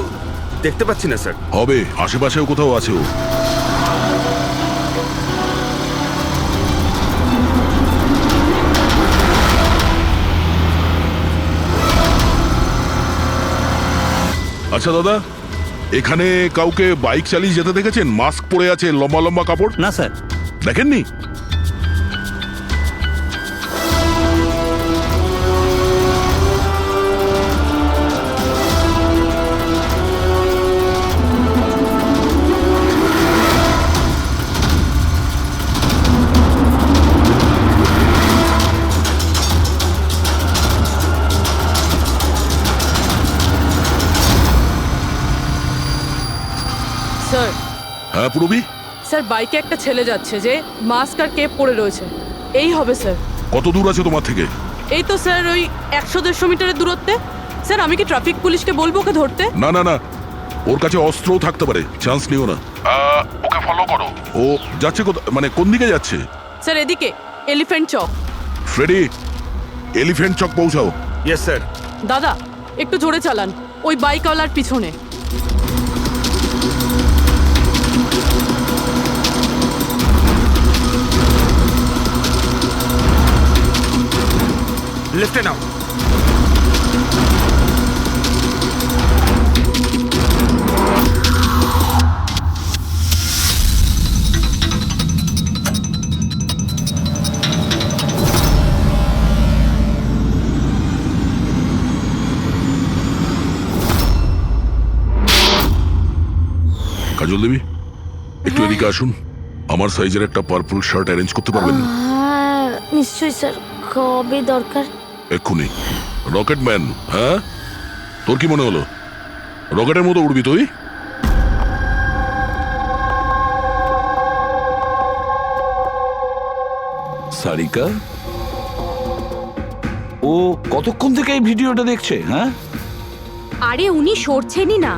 [SPEAKER 6] দেখতে পাচ্ছি না স্যার।
[SPEAKER 4] হবে, আশেপাশেও কোথাও আছে ও। আচ্ছা দাদা, এখানে কাউকে বাইক চালিয়ে যেতে দেখেছেন? মাস্ক পরে আছে, লম্বা লম্বা কাপড়?
[SPEAKER 9] না স্যার।
[SPEAKER 4] দেখেননি?
[SPEAKER 3] স্যার।
[SPEAKER 4] হ্যাঁ পুরবি?
[SPEAKER 3] স্যার, বাইকে একটা ছেলে যাচ্ছে যে মাস্ক আর কেপ পরে রয়েছে। এই হবে স্যার।
[SPEAKER 4] কত দূর আছে তোমার থেকে?
[SPEAKER 3] এই তো স্যার, ওই 100-150 মিটারের দূরত্বে। স্যার, আমি কি ট্রাফিক পুলিশকে বলবো ওকে ধরতে?
[SPEAKER 4] না না না, ওর কাছে অস্ত্রও থাকতে পারে, চান্স নিও না। ওকে ফলো করো। ও যাচ্ছে মানে কোন দিকে যাচ্ছে?
[SPEAKER 3] স্যার এদিকে, Elephant Chowk.
[SPEAKER 4] Freddie, Elephant Chowk পৌঁছাও।
[SPEAKER 6] Yes sir.
[SPEAKER 3] দাদা একটু জোরে চালান, ওই বাইকওয়ালার পিছনে।
[SPEAKER 6] লেফটে নাও।
[SPEAKER 4] কাজল দেবী একটু এদিকে আসুন, আমার সাইজের একটা পার্পল শার্ট অ্যারেঞ্জ করতে পারবেন?
[SPEAKER 13] হ্যাঁ নিশ্চয়ই স্যার, কবে দরকার?
[SPEAKER 4] এক্ষুনি। রকেটম্যান, হ্যাঁ তোর কি মনে হলো রকেটের মতো উড়বি তুই?
[SPEAKER 10] সারিকা, ও কতক্ষণ থেকে এই ভিডিওটা দেখছে? হ্যাঁ,
[SPEAKER 14] আরে উনি সরছেনই না,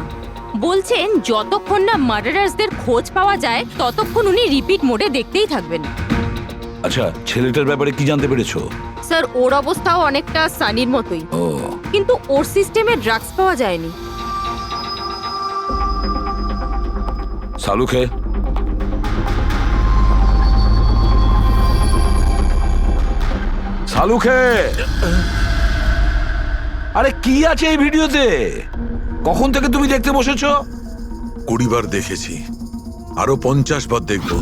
[SPEAKER 14] বলছেন যতক্ষণ না মার্ডারার্সদের খোঁজ পাওয়া যায় ততক্ষণ উনি রিপিট মোডে দেখতেই থাকবেন।
[SPEAKER 10] আচ্ছা, ছেলেটার ব্যাপারে কি জানতে পেরেছো?
[SPEAKER 14] স্যার ওর অবস্থাও অনেকটা সানির মতোই,
[SPEAKER 10] ও,
[SPEAKER 14] কিন্তু ওর সিস্টেমে ড্রাগস পাওয়া যায়নি।
[SPEAKER 10] সালুখে, সালুখে, আরে কি আছে এই ভিডিওতে? কখন থেকে তুমি দেখতে বসেছো?
[SPEAKER 15] 20 বার দেখেছি, আরো 50 বার দেখবো।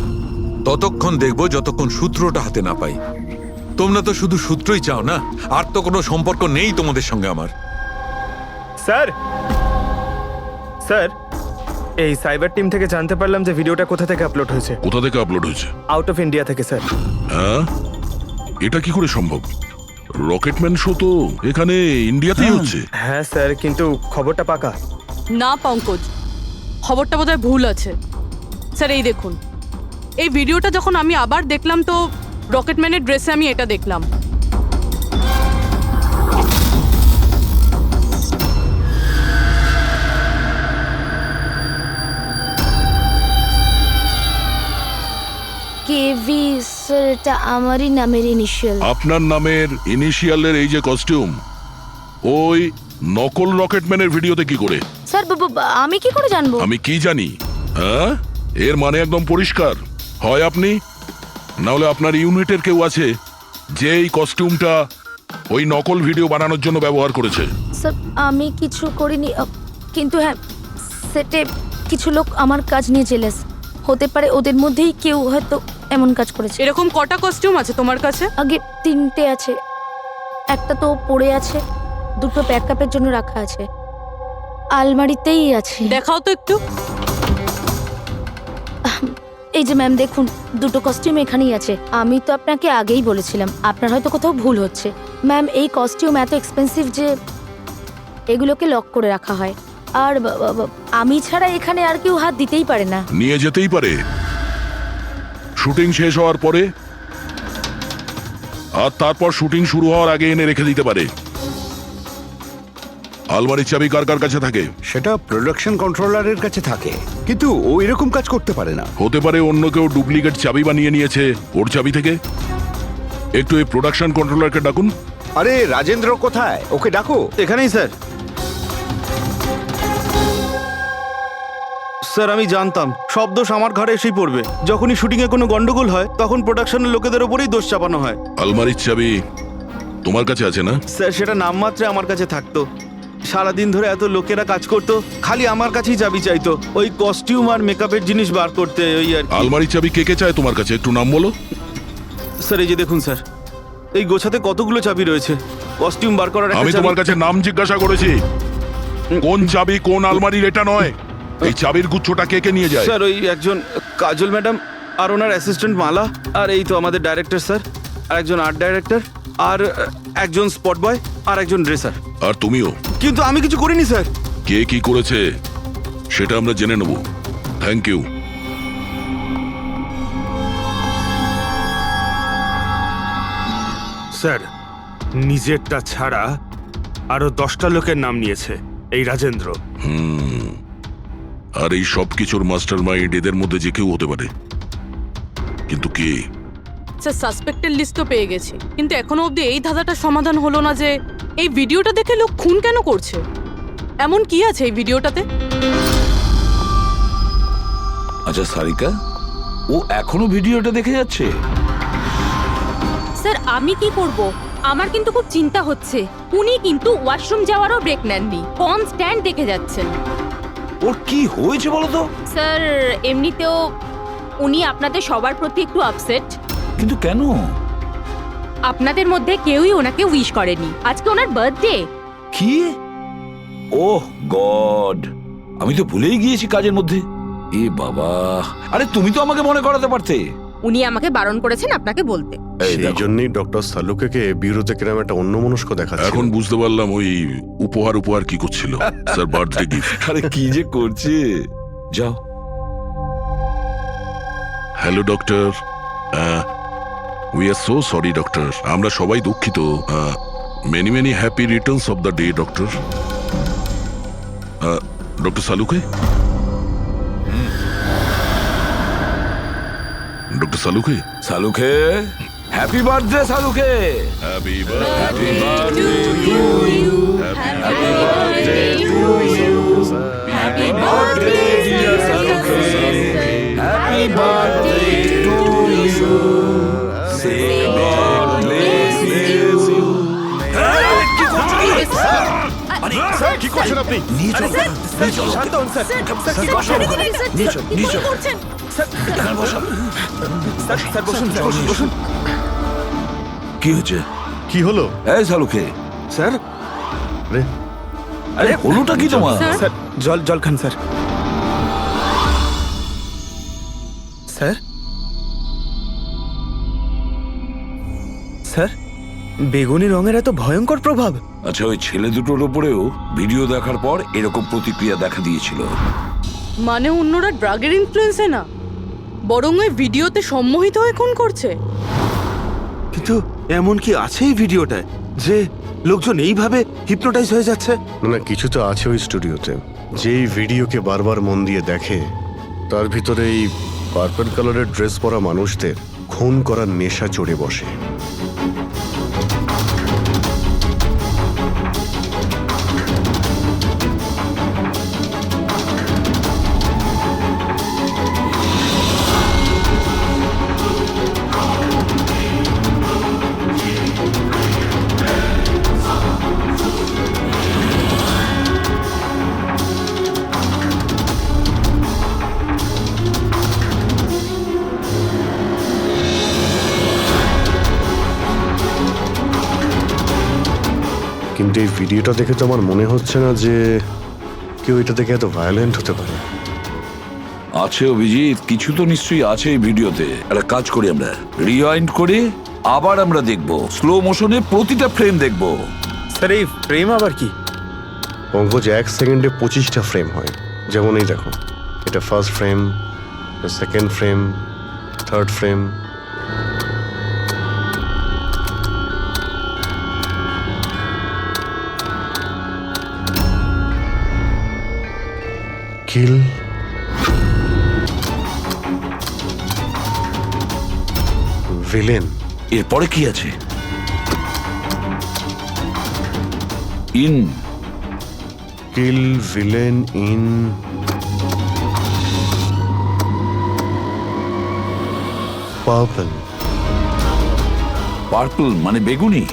[SPEAKER 15] ততক্ষণ দেখবো যতক্ষণ সূত্রটা হাতে না পাই। তোমরা তো শুধু সূত্রই চাও না, আর তো কোনো সম্পর্ক নেই তোমাদের সঙ্গে আমার।
[SPEAKER 1] স্যার, স্যার, এই সাইবার টিম থেকে জানতে পারলাম যে ভিডিওটা কোথা থেকে আপলোড হয়েছে।
[SPEAKER 4] কোথা থেকে আপলোড হয়েছে?
[SPEAKER 1] আউট অফ ইন্ডিয়া থেকে স্যার।
[SPEAKER 4] হ্যাঁ, এটা কি করে সম্ভব? রকেটম্যান শো তো এখানে ইন্ডিয়াতেই হচ্ছে।
[SPEAKER 1] হ্যাঁ স্যার, কিন্তু খবরটা পাকা।
[SPEAKER 3] না পঙ্কজ, খবরটা বোধহয় ভুল আছে। স্যার এই দেখুন, এই ভিডিওটা যখন আমি আবার দেখলাম তো রকেটম্যানের ড্রেসে আমি এটা দেখলাম।
[SPEAKER 13] কেভি স্যার, এটা আমারই নামের ইনিশিয়াল।
[SPEAKER 4] আপনার নামের ইনিশিয়ালের এই যে কস্টিউম, ওই নকল রকেটম্যানের ভিডিওতে কি করে?
[SPEAKER 13] স্যার আমি কি করে জানবো?
[SPEAKER 4] আমি কি জানি? হ্যাঁ, এর মানে একদম পরিষ্কার, হয় আপনি না হলে আপনার ইউনিটের কেউ আছে যে এই কস্টিউমটা ওই নকল ভিডিও বানানোর জন্য ব্যবহার করেছে।
[SPEAKER 13] স্যার আমি কিছু করিনি, কিন্তু হ্যাঁ সেটে কিছু লোক আমার কাজ নিয়ে জেলেস। হতে পারে ওদের মধ্যেই কেউ হয়তো এমন কাজ করেছে।
[SPEAKER 3] এরকম কটা কস্টিউম আছে তোমার কাছে?
[SPEAKER 13] আগে 3টে আছে, একটা তো পড়ে আছে, 2টো ব্যাকআপের জন্য রাখা আছে, আলমারিতেই আছে।
[SPEAKER 3] দেখাও তো একটু।
[SPEAKER 13] এই যে ম্যাম দেখুন, 2টো কস্টিউম এখানেই আছে। আমি তো আপনাকে আগেই বলেছিলাম, আপনার হয়তো কোথাও ভুল হচ্ছে। ম্যাম এই কস্টিউম এত এক্সপেন্সিভ যে এগুলোকে লক করে রাখা হয়, আর আমি ছাড়া এখানে আর কেউ হাত দিতেই পারে না।
[SPEAKER 4] নিয়ে যেতেই পারে শুটিং শেষ হওয়ার পরে, আর তারপর শুটিং শুরু হওয়ার আগে এনে রেখে দিতে পারে। আলমারির চাবি কার কার কাছে থাকে?
[SPEAKER 8] সেটা প্রোডাকশন কন্ট্রোলারের কাছে থাকে, কিন্তু ও এরকম কাজ করতে পারে না।
[SPEAKER 4] হতে পারে অন্য কেউ ডুপ্লিকেট চাবি বানিয়ে নিয়েছে ওর চাবি থেকে। একটু এই প্রোডাকশন কন্ট্রোলারকে ডাকুন।
[SPEAKER 8] আরে রাজেন্দ্র কোথায়? ওকে ডাকো।
[SPEAKER 7] এখানেই স্যার। স্যার আমি জানতাম সব দোষ আমার ঘাড়ে এসেই পড়বে। যখনই শুটিংয়ে কোনো গন্ডগোল হয় তখন প্রোডাকশনের লোকেদের ওপরেই দোষ চাপানো হয়।
[SPEAKER 4] আলমারির চাবি তোমার কাছে আছে না?
[SPEAKER 7] স্যার সেটা নামমাত্রে আমার কাছে থাকতো। সারাদিন ধরে এত লোকেরা কাজ করতো, খালি আমার কাছেই চাবি চাইতো, ওই কস্টিউম আর মেকআপের জিনিস বার করতে, ওই আর কি।
[SPEAKER 4] আলমারির চাবি কে কে চায় তোমার কাছে? একটু নাম বলো।
[SPEAKER 7] স্যার এই যে দেখুন স্যার, এই গোছাতে কতগুলো চাবি রয়েছে। কস্টিউম বার করার একটা
[SPEAKER 4] আমি
[SPEAKER 7] চাবি-
[SPEAKER 4] তোমার কাছে নাম জিজ্ঞাসা করেছি, কোন চাবি কোন আলমারির এটা নয়। এই চাবির গুচ্ছটা কে কে নিয়ে যায়?
[SPEAKER 7] স্যার ওই একজন কাজল ম্যাডাম আর ওনার অ্যাসিস্ট্যান্ট মালা, আর এই তো আমাদের ডাইরেক্টর স্যার, আর একজন আর্ট ডাইরেক্টর, আর একজন স্পট বয়, আর একজন ড্রেসার।
[SPEAKER 4] আর তুমিও?
[SPEAKER 7] কিন্তু আমি কিছু করিনি স্যার।
[SPEAKER 4] কে কি করেছে সেটা আমরা জেনে নেব। Thank you.
[SPEAKER 6] স্যার, নিজেরটা ছাড়া আরো 10টা লোকের নাম নিয়েছে এই রাজেন্দ্র।
[SPEAKER 4] আর এই সব কিছুর মাস্টার মাইন্ড এদের মধ্যে যে কেউ হতে পারে, কিন্তু কে?
[SPEAKER 3] স্যার সাসপেক্টেড লিস্ট তো পেয়ে গেছি, কিন্তু এখনো অবধি এই ধাঁধাটার সমাধান হলো না যে এই ভিডিওটা দেখে লোক খুন কেন করছে। এমন কি আছে এই ভিডিওটাতে?
[SPEAKER 10] আচ্ছা সারিকা, ও এখনো ভিডিওটা দেখে যাচ্ছে?
[SPEAKER 14] স্যার আমি কি করব, আমার কিন্তু খুব চিন্তা হচ্ছে। উনি কিন্তু ওয়াশরুম যাওয়ারও ব্রেক নেননি, কনস্ট্যান্ট দেখে যাচ্ছেন।
[SPEAKER 10] ওর কি হয়েছে বলো তো?
[SPEAKER 14] স্যার এমনিতেও উনি আপনাদের সবার প্রতি একটু আপসেট।
[SPEAKER 10] কিন্তু কেন?
[SPEAKER 14] আপনাদের মধ্যে কেউই ওনাকে উইশ করেনি। আজকে ওনার বার্থডে।
[SPEAKER 10] কি? ওহ গড, আমি তো ভুলেই গিয়েছি কাজের মধ্যে। এ বাবা, আরে তুমি তো আমাকে মনে করাতে পারতে।
[SPEAKER 14] উনি আমাকে বারণ করেছেন আপনাকে বলতে।
[SPEAKER 5] সেই জন্যই ডক্টর সালুকে বিউরোতে কিরম একটা অন্যমনস্ক দেখাচ্ছে।
[SPEAKER 4] এখন বুঝতে পারলাম ওই উপহার কি করছিল। Sir, birthday gift.
[SPEAKER 10] আরে কি যে করছে, যাও।
[SPEAKER 4] Hello doctor, we are so sorry doctor, আমরা সবাই দুঃখিত। Many many happy returns of the day doctor. Doctor Saluke, doctor Saluke,
[SPEAKER 10] Saluke, happy birthday Saluke.
[SPEAKER 4] Happy
[SPEAKER 10] birthday to you, happy birthday to you, happy birthday dear Saluke, happy birthday to you, say God bless you.
[SPEAKER 1] Sir, কি করছেন আপনি?
[SPEAKER 10] নিয়ে চল, নিয়ে চল,
[SPEAKER 1] শান্ত হন, sir. Sir, কি করছেন?
[SPEAKER 10] নিয়ে চল, নিয়ে চল।
[SPEAKER 1] স্যার, বসুন। স্যার, বসুন, স্যার, বসুন।
[SPEAKER 10] কি হচ্ছে?
[SPEAKER 5] কি হলো?
[SPEAKER 10] এই সালুকে,
[SPEAKER 1] স্যার,
[SPEAKER 5] আরে
[SPEAKER 10] আরে হলোটা কি তোমার?
[SPEAKER 1] স্যার, জল খান স্যার। স্যার, স্যার, বেগুনি রঙের এত ভয়ঙ্কর প্রভাব।
[SPEAKER 10] আচ্ছা, ওই ছেলে দুটোর ওপরেও ভিডিও দেখার পর এরকম প্রতিক্রিয়া দেখা দিয়েছিল।
[SPEAKER 3] মানে অন্যরা ড্রাগের ইনফ্লুয়েন্সে না, বরং ওই ভিডিওতে সম্মোহিত হয়ে খুন করছে।
[SPEAKER 6] কিন্তু এমন কি আছে এই ভিডিওটায় যে লোকজন এইভাবে হিপনোটাইজ হয়ে যাচ্ছে?
[SPEAKER 5] না, কিছু তো আছে ওই স্টুডিওতে। যেই ভিডিওকে বারবার মন দিয়ে দেখে, তার ভিতরে এই পার্পল কালারের ড্রেস পরা মানুষদের খুন করার নেশা চড়ে বসে। কিন্তু এই ভিডিওটা দেখে তো আমার মনে হচ্ছে না যে কেউ এটা দেখে এত ভায়োলেন্ট হতে পারে।
[SPEAKER 10] আছে অভিজিৎ, কিছু তো নিশ্চয়ই আছে এই ভিডিওতে। একটা কাজ করি, আমরা রিওয়াইন্ড করে আবার আমরা দেখব, স্লো মোশনে প্রতিটা ফ্রেম দেখব।
[SPEAKER 1] স্যার, এই ফ্রেম আবার কি?
[SPEAKER 5] পঙ্কজ, 1 সেকেন্ডে 25টা ফ্রেম হয়। যেমন এই দেখো, এটা first frame, second frame, third frame. Kill, villain.
[SPEAKER 10] এরপরে কি আছে? In,
[SPEAKER 5] kill, villain, in, purple.
[SPEAKER 10] Purple মানে বেগুনি।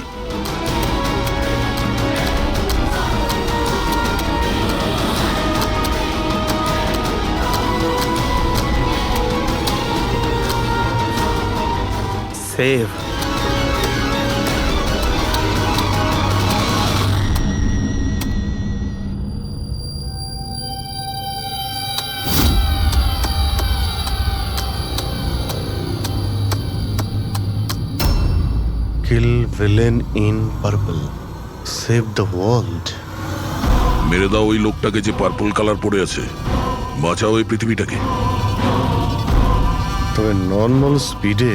[SPEAKER 1] Save.
[SPEAKER 5] Kill, villain, in, purple, save the world.
[SPEAKER 4] মেরে দাও ওই লোকটাকে যে পার্পল কালার পরে আছে, বাঁচাও এই পৃথিবীটাকে।
[SPEAKER 5] তবে নর্মাল স্পিডে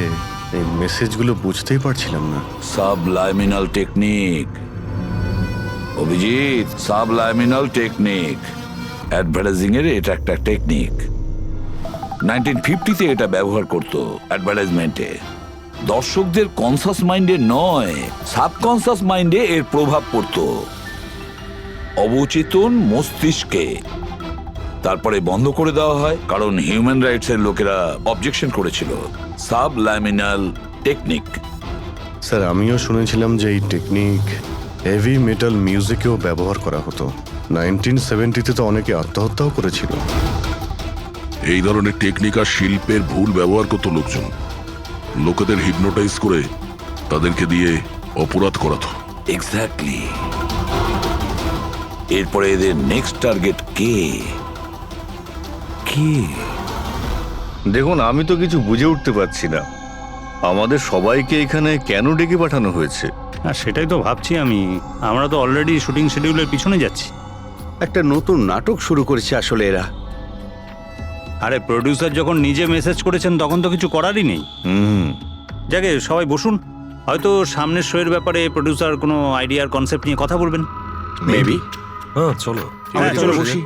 [SPEAKER 5] এই মেসেজগুলো বুঝতেই পারছিলাম না।
[SPEAKER 10] সাবলাইমিনাল টেকনিক অভিজিৎ, সাবলাইমিনাল টেকনিক। অ্যাডভার্টাইজিং এর এটা একটা টেকনিক। 1950-তে এটা ব্যবহার করতো অ্যাডভার্টাইজমেন্টে। দর্শকদের কনসাস মাইন্ডে নয়, সাবকনসাস মাইন্ডে এর প্রভাব পড়তো, অবচেতন মস্তিষ্কে। তারপরে বন্ধ করে দেওয়া হয়, কারণ হিউম্যান রাইটস এর লোকেরা অবজেকশন করেছিল। সাবলাইমিনাল টেকনিক।
[SPEAKER 5] স্যার, আমিও শুনেছিলাম যে এই টেকনিক হেভি মেটাল মিউজিকেও ব্যবহার করা হতো। 1970-তে তো অনেকে আত্মহত্যাও করেছিল।
[SPEAKER 4] এই ধরনের টেকনিক আর শিল্পের ভুল ব্যবহার করতো লোকজন। লোকেদের হিপনোটাইজ করে তাদেরকে দিয়ে অপরাধ করাতো।
[SPEAKER 10] এক্স্যাক্টলি। এরপরে এদের নেক্সট টার্গেট কে?
[SPEAKER 9] দেখুন, আমি তো কিছু বুঝে উঠতে পারছি না আমাদের সবাইকে এখানে কেন ডেকে পাঠানো হয়েছে।
[SPEAKER 16] আর সেটাই তো ভাবছি আমি। আমরা তো অলরেডি শুটিং শিডিউলের পিছনে যাচ্ছি।
[SPEAKER 8] একটা নতুন নাটক শুরু করেছে আসলে এরা।
[SPEAKER 16] আরে প্রডিউসার যখন নিজে মেসেজ করেছেন তখন তো কিছু করারই নেই। যাকে সবাই বসুন, হয়তো সামনের শোয়ের ব্যাপারে প্রডিউসার কোনো আইডিয়ার কনসেপ্ট নিয়ে কথা বলবেন।
[SPEAKER 8] মেবি।
[SPEAKER 12] হ্যাঁ চলো।
[SPEAKER 16] হ্যাঁ চলো বসি।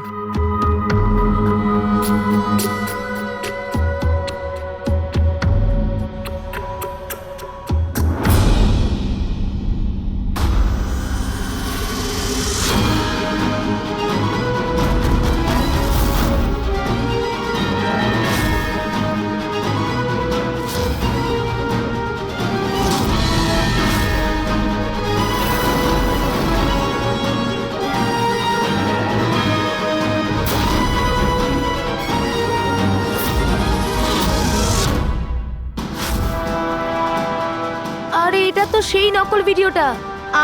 [SPEAKER 13] আরে এটা তো সেই নকল ভিডিওটা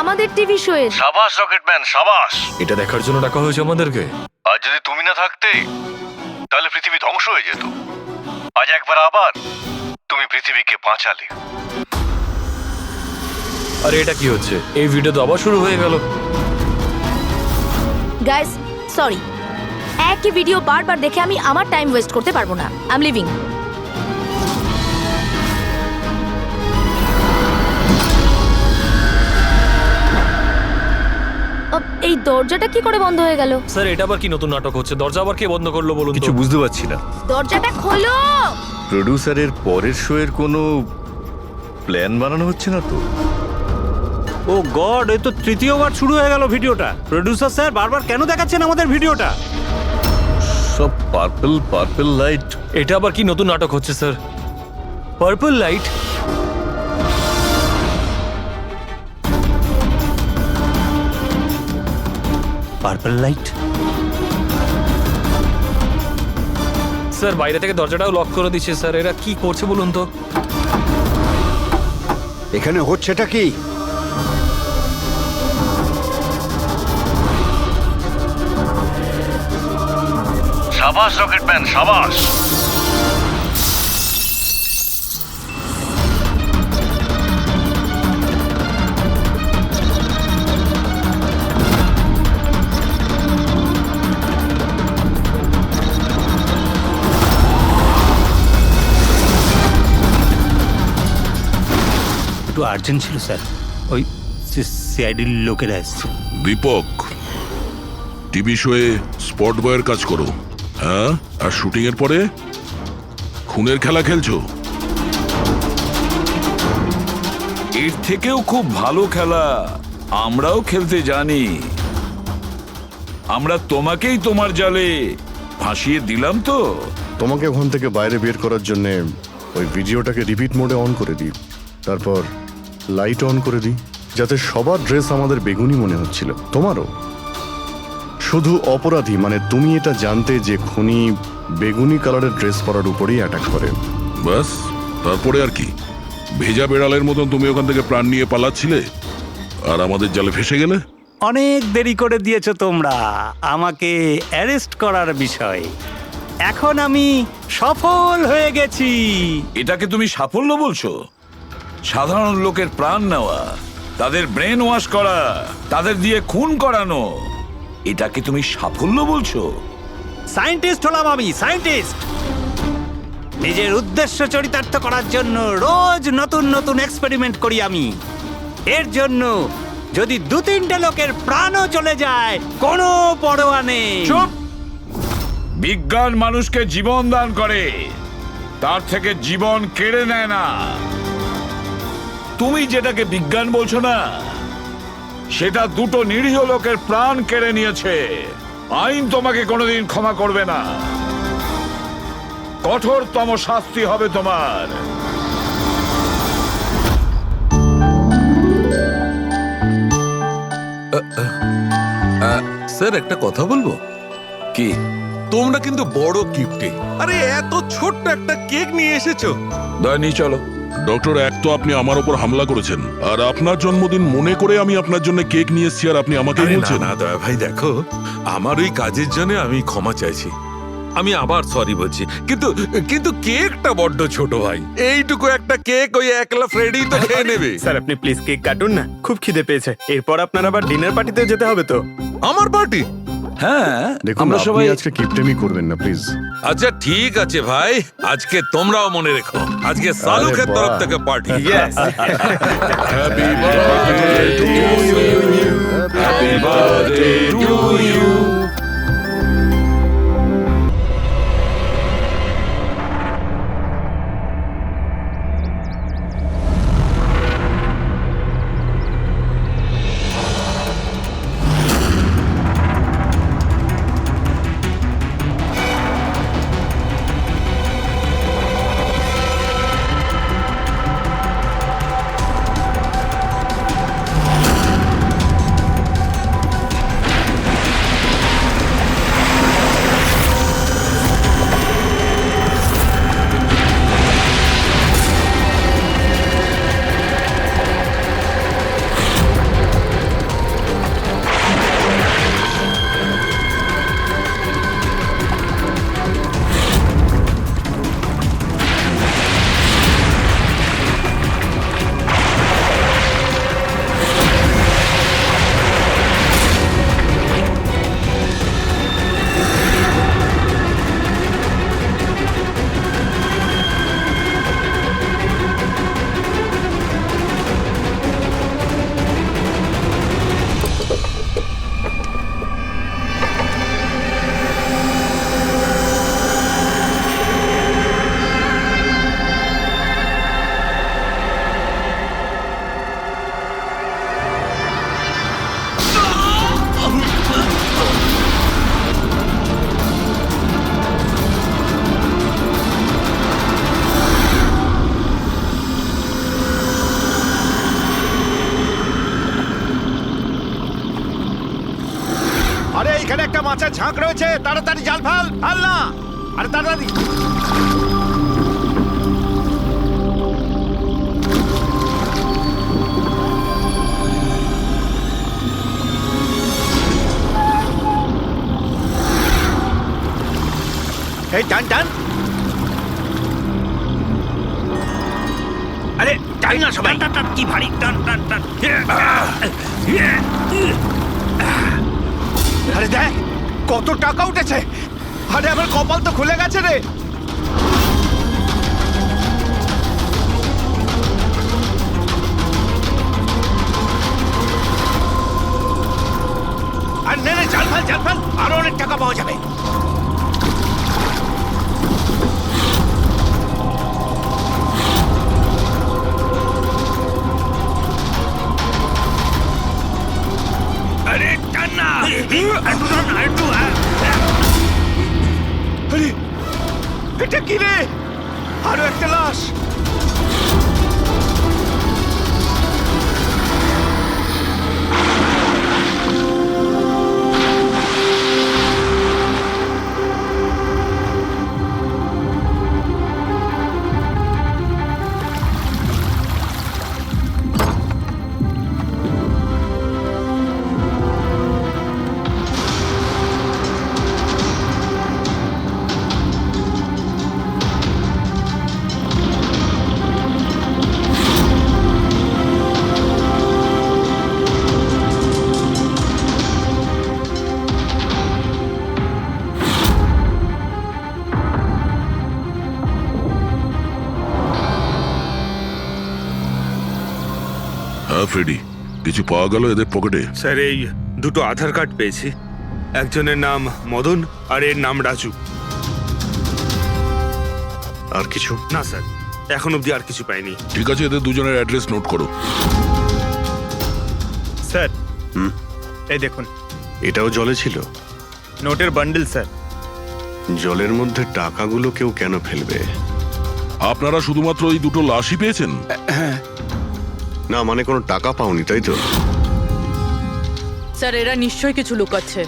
[SPEAKER 13] আমাদের টিভি শোয়ের।
[SPEAKER 9] সাবাস রকেটম্যান, সাবাস।
[SPEAKER 12] এটা দেখার জন্য ডাকা হয়েছে আমাদেরকে।
[SPEAKER 9] আর যদি তুমি না থাকতে তাহলে পৃথিবী ধ্বংস হয়ে যেত। আজ একবার আবার তুমি পৃথিবীকে বাঁচালে।
[SPEAKER 12] আরে এটা কি হচ্ছে? এই ভিডিও তো আবার শুরু হয়ে গেল।
[SPEAKER 13] গাইস সরি, একই ভিডিও বারবার দেখে আমি আমার টাইম ওয়েস্ট করতে পারবো না। I am living. এই দরজাটা কি করে বন্ধ হয়ে গেল?
[SPEAKER 12] স্যার এটা আবার কি নতুন নাটক হচ্ছে? দরজা আবার কে বন্ধ করলো বলুন?
[SPEAKER 9] কিছু বুঝতে পারছি না।
[SPEAKER 13] দরজাটা খোলো।
[SPEAKER 9] প্রডিউসারের পরের শোয়ের কোনো প্ল্যান বানানো হচ্ছে না তো?
[SPEAKER 16] ও গড, এ তো তৃতীয়বার শুরু হয়ে গেল ভিডিওটা। প্রডিউসার স্যার বারবার কেন দেখাচ্ছেন আমাদের ভিডিওটা?
[SPEAKER 9] সব পার্পল লাইট।
[SPEAKER 12] এটা আবার কি নতুন নাটক হচ্ছে sir? Purple light?
[SPEAKER 16] Purple light?
[SPEAKER 12] Sir বাইরে থেকে দরজাটাও লক করে দিচ্ছে স্যার। এরা কি করছে বলুন তো?
[SPEAKER 8] এখানে হচ্ছেটা কি?
[SPEAKER 9] সাবাস রকেটম্যান, সাবাস।
[SPEAKER 16] একটু আর্জেন্ট ছিল স্যার, ওই সিআইডির লোকেরা এসছে।
[SPEAKER 4] দীপক, টিভি শোয়ে স্পট বয়ের কাজ করো, হ্যাঁ? আর শুটিং এর পরে খুনের খেলা খেলছো।
[SPEAKER 10] এর থেকেও খুব ভালো খেলা আমরাও খেলতে জানি। আমরা তোমাকেই তোমার জালে ফাঁসিয়ে দিলাম তো।
[SPEAKER 5] তোমাকে ওখান থেকে বাইরে বের করার জন্য ওই ভিডিওটাকে রিপিট মোডে অন করে দিই, তারপর লাইট অন করে দিই, যাতে সবার ড্রেস আমাদের বেগুনি মনে হচ্ছিল, তোমারও। শুধু অপরাধী মানে তুমি এটা জানতে যে খুনি বেগুনি কালারের ড্রেস পরার উপরেই অ্যাটাক করে।
[SPEAKER 4] বাস, তারপরে আর কি? ভেজা বেড়ালের মতন তুমি ওখান থেকে প্রাণ নিয়ে পালাচ্ছিলে আর আমাদের জালে ফেসে গেলে।
[SPEAKER 16] অনেক দেরি করে দিয়েছো তোমরা আমাকে অ্যারেস্ট করার বিষয়। এখন আমি সফল হয়ে গেছি।
[SPEAKER 10] এটাকে তুমি সাফল্য বলছো? সাধারণ লোকের প্রাণ নেওয়া, তাদের ব্রেন ওয়াশ করা, তাদের দিয়ে খুন করানো, এটাকে তুমি সাফল্য বলছো?
[SPEAKER 16] সায়েন্টিস্ট হলাম আমি, সায়েন্টিস্ট। নিজের উদ্দেশ্য চরিতার্থ করার জন্য রোজ নতুন নতুন এক্সপেরিমেন্ট করি আমি। এর জন্য যদি 2-3টে লোকের প্রাণও চলে যায় কোনো পরোয়া নেই।
[SPEAKER 10] চুপ! বিজ্ঞান মানুষকে জীবন দান করে, তার থেকে জীবন কেড়ে নেয় না। তুমি যেটাকে বিজ্ঞান বলছো না, সেটা 2টো নিরীহ লোকের প্রাণ কেড়ে নিয়েছে। আইন তোমাকে কোনোদিন ক্ষমা করবে না। কঠোরতম শাস্তি হবে তোমার।
[SPEAKER 15] স্যার একটা কথা বলবো কি? তোমরা কিন্তু বড় গিফটে, আরে এত ছোট্ট একটা কেক নিয়ে এসেছো।
[SPEAKER 10] দয়নি চলো।
[SPEAKER 4] ডক্টর, এক তো আপনি আমার উপর হামলা করেছেন, আর আপনার জন্মদিন মনে করে আমি আপনার জন্য কেক নিয়ে এসেছি, আর আপনি আমাকে
[SPEAKER 15] আরে
[SPEAKER 4] বলছেন।
[SPEAKER 15] না দয়া ভাই, দেখো আমার ওই কাজের জন্য আমি ক্ষমা চাইছি। আমি আবার সরি বলছি, কিন্তু কিন্তু কেকটা বড্ড ছোট ভাই। এইটুকু একটা কেক ওই একলা ফ্রেডি তো খেয়ে নেবে।
[SPEAKER 1] স্যার আপনি প্লিজ কেক কাটুন না, খুব খিদে পেয়েছে। এরপর আপনার আবার ডিনার পার্টিতে যেতে হবে তো।
[SPEAKER 15] আমার পার্টি?
[SPEAKER 10] হ্যাঁ,
[SPEAKER 5] দেখুন
[SPEAKER 10] আমরা
[SPEAKER 5] আপনি
[SPEAKER 10] সবাই
[SPEAKER 5] আজকে কিপটেমি করবেন না প্লিজ।
[SPEAKER 15] আচ্ছা ঠিক আছে ভাই, আজকে তোমরাও মনে রেখো, আজকে সালুকের তরফ থেকে party.
[SPEAKER 4] Happy birthday to you, happy birthday to you.
[SPEAKER 16] আরে এখানে একটা মাছের ঝাঁক রয়েছে, তাড়াতাড়ি জাল ফেল, ফেল না, আরে তাড়াতাড়ি। এই টান টান, আরে টান না সবাই, টান টান, কি ভারী, টান টান টান। আরে দেখ কত টাকা উঠেছে, আরে আমার কপাল তো খুলে গেছে রে। আর নে নে, জাল ফেল, আরো অনেক টাকা পাওয়া যাবে। আরে টান না, একটু টান না, একটু। আরে এটা কি রে, আরো একটা লাশ।
[SPEAKER 4] হ্যাঁ ফ্রেডি, কিছু পাওয়া গেল এদের পকেটে?
[SPEAKER 6] স্যার এই দুটো আধার কার্ড পেয়েছি, একজনের নাম মদন আর এর নাম রাজু।
[SPEAKER 5] আর কিছু
[SPEAKER 6] না স্যার, এখন অবধি আর কিছু পাইনি।
[SPEAKER 4] ঠিক আছে, এদের দুজনের অ্যাড্রেস নোট করো।
[SPEAKER 1] স্যার এই দেখুন,
[SPEAKER 5] এটাও জলে ছিল?
[SPEAKER 1] নোটের বান্ডেল স্যার।
[SPEAKER 5] জলের মধ্যে টাকাগুলো কেউ কেন ফেলবে?
[SPEAKER 4] আপনারা শুধুমাত্র এই দুটো লাশই পেয়েছেন?
[SPEAKER 5] না মানে কোনো টাকা পাওনি তাই তো?
[SPEAKER 3] স্যার এরা নিশ্চয়ই কিছু লুকাচ্ছে।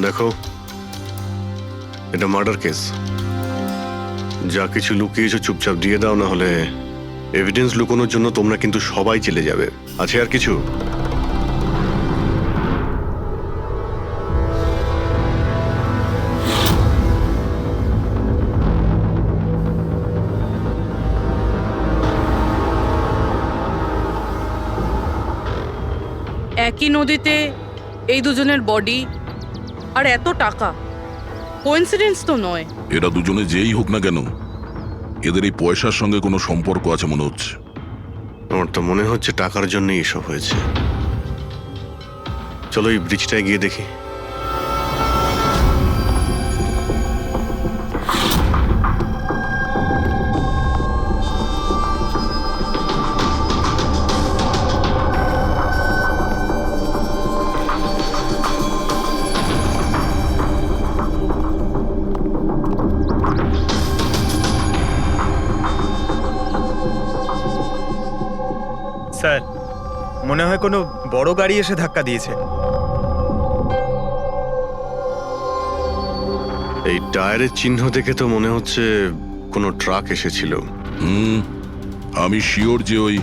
[SPEAKER 5] দেখো, এটা মার্ডার কেস, যা কিছু লুকিয়েছো চুপচাপ দিয়ে দাও, না হলে এভিডেন্স লুকানোর জন্য তোমরা কিন্তু সবাই চলে যাবে। আছে আর কিছু?
[SPEAKER 3] একই নদীতে এই দুজনের বডি আর এত টাকা, কোইন্সিডেন্স তো নয়।
[SPEAKER 4] এরা দুজনে যেই হোক না কেন, এদের এই পয়সার সঙ্গে কোনো সম্পর্ক আছে মনে হচ্ছে।
[SPEAKER 5] আমার তো মনে হচ্ছে টাকার জন্যই এসব হয়েছে। চলো এই ব্রিজটায় গিয়ে দেখি।
[SPEAKER 1] স্যার, মনে হয় কোনো বড় গাড়ি এসে ধাক্কা দিয়েছে।
[SPEAKER 5] এই টায়ারের চিহ্ন দেখে তো মনে হচ্ছে কোনো ট্রাক এসেছিল।
[SPEAKER 4] আমি শিওর যে ওই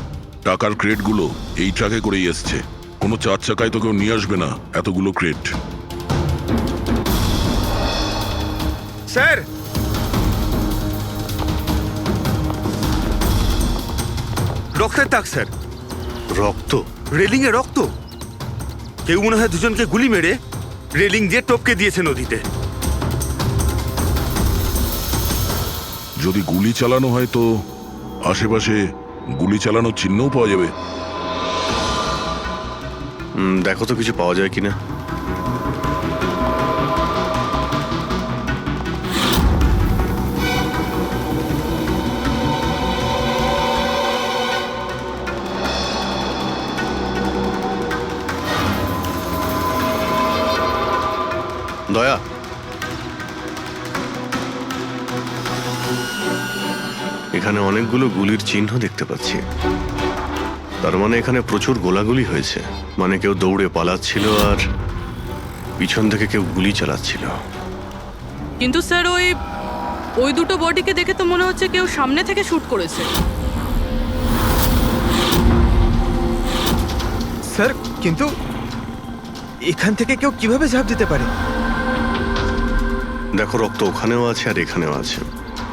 [SPEAKER 4] টাকার ক্রেটগুলো এই ট্রাকে করেই এসছে। কোনো চার চাকায় তো কেউ নিয়ে আসবে না এতগুলো ক্রেট।
[SPEAKER 1] স্যার,
[SPEAKER 6] রক্তের দাগ স্যার।
[SPEAKER 5] রক্ত?
[SPEAKER 6] রেলিং এ রক্ত। কেউ মনে হয় দুজনকে গুলি মেরে রেলিং দিয়ে টপকে দিয়েছে নদীতে।
[SPEAKER 4] যদি গুলি চালানো হয় তো আশেপাশে গুলি চালানোর চিহ্নও পাওয়া যাবে।
[SPEAKER 5] দেখো তো কিছু পাওয়া যায় কিনা। দয়া, এখানে অনেকগুলো গুলির চিহ্ন দেখতে পাচ্ছি। তার মানে এখানে প্রচুর গোলাগুলি হয়েছে। মানে কেউ দৌড়ে পালাচ্ছিল আর পিছন থেকে কেউ গুলি চালাচ্ছিল।
[SPEAKER 3] কিন্তু স্যার ওই দুটো বডিকে দেখে তো মনে হচ্ছে কেউ সামনে থেকে শুট করেছে।
[SPEAKER 1] স্যার, কিন্তু এখান থেকে কেউ কিভাবে ঝাঁপ দিতে পারে?
[SPEAKER 5] দেখো, রক্ত ওখানেও আছে আর এখানেও আছে।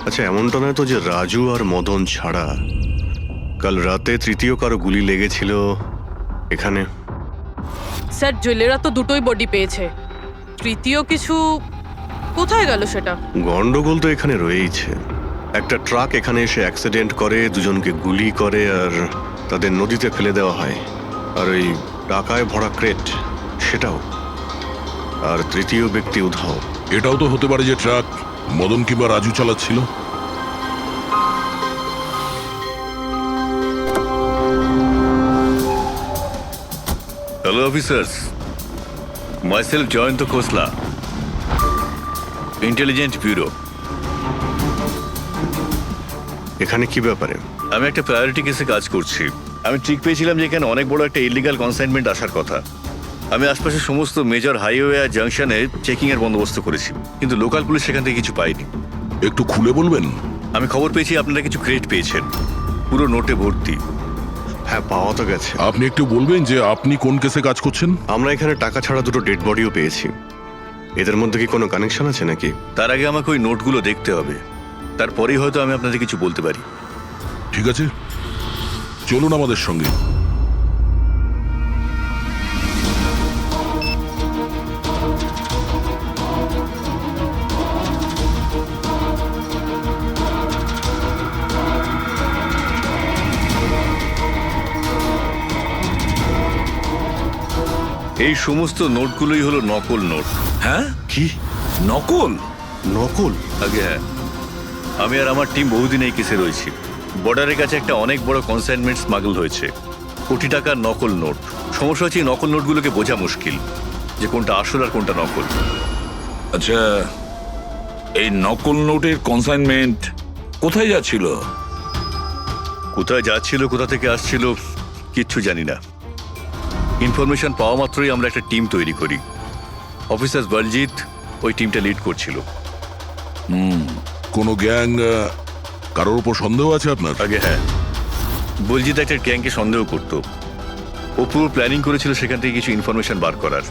[SPEAKER 5] আচ্ছা, এমনটা নয় তো যে রাজু আর মদন ছাড়া কাল রাতে তৃতীয় কারো গুলি লেগেছিল এখানে?
[SPEAKER 3] স্যার, জেলেরা তো দুটোই বডি পেয়েছে। তৃতীয় কিছু কোথায় গেল সেটা?
[SPEAKER 5] গন্ডগোল তো এখানে রয়েইছে। একটা ট্রাক এখানে এসে অ্যাক্সিডেন্ট করে, দুজনকে গুলি করে আর তাদের নদীতে ফেলে দেওয়া হয়। আর ওই টাকায় ভরা ক্রেট সেটাও। আর তৃতীয় ব্যক্তি উধাও।
[SPEAKER 4] এটাও তো হতে পারে যে ট্রাক মদন কিংবা রাজু চালাচ্ছিল।
[SPEAKER 9] হ্যালো অফিসার্স, মাইসেলফ জয়ন্ত খোসলা, ইন্টেলিজেন্স ব্যুরো।
[SPEAKER 5] এখানে কি ব্যাপারে?
[SPEAKER 9] আমি একটা প্রায়োরিটি কেসে কাজ করছি। আমি ঠিক পেয়েছিলাম যে এখানে অনেক বড় একটা ইলিগাল কনসাইনমেন্ট আসার কথা। আমি আশপাশের সমস্ত মেজর হাইওয়ে আর জাংশনে চেকিং এর বন্দোবস্ত করেছি, কিন্তু লোকাল পুলিশ সেখান থেকে কিছু পাইনি।
[SPEAKER 4] একটু খুলে বলবেন?
[SPEAKER 9] আমি খবর পেয়েছি আপনারা কিছু ক্রেট পেয়েছেন, পুরো নোটে ভর্তি।
[SPEAKER 5] হ্যাঁ, পাওয়া তো গেছে।
[SPEAKER 4] আপনি একটু বলবেন যে আপনি কোন কেসে কাজ করছেন?
[SPEAKER 5] আমরা এখানে টাকা ছাড়া দুটো ডেড বডিও পেয়েছি। এদের মধ্যে কি কোনো কানেকশন আছে নাকি?
[SPEAKER 9] তার আগে আমাকে ওই নোটগুলো দেখতে হবে, তারপরেই হয়তো আমি আপনাদের কিছু বলতে পারি।
[SPEAKER 4] ঠিক আছে, চলুন আমাদের সঙ্গে।
[SPEAKER 9] এই সমস্ত নোটগুলোই হলো নকল নোট।
[SPEAKER 10] হ্যাঁ?
[SPEAKER 5] কি
[SPEAKER 10] নকল?
[SPEAKER 5] নকল?
[SPEAKER 9] আগে হ্যাঁ, আমি আর আমার টিম বহুদিন এই কেসে রয়েছি। বর্ডারের কাছে একটা অনেক বড় কনসাইনমেন্ট স্মাগল হয়েছে, কোটি টাকার নকল নোট। সমস্যা হচ্ছে এই নকল নোটগুলোকে বোঝা মুশকিল যে কোনটা আসল আর কোনটা নকল।
[SPEAKER 10] আচ্ছা, এই নকল নোটের কনসাইনমেন্ট কোথায় যাচ্ছিল?
[SPEAKER 9] কোথায় যাচ্ছিল, কোথা থেকে আসছিল কিচ্ছু জানি না। ইনফরমেশন পাওয়া মাত্রই আমরা একটা টিম তৈরি করি। অফিসার বলজিৎ ওই টিমটা লিড করছিল।
[SPEAKER 4] কোনো গ্যাং কারোর উপর সন্দেহ আছে আপনার?
[SPEAKER 9] আগে হ্যাঁ, বলজিৎ একটা গ্যাংকে সন্দেহ করত। ও পুরো প্ল্যানিং করেছিল সেখান থেকে কিছু ইনফরমেশন বার করার।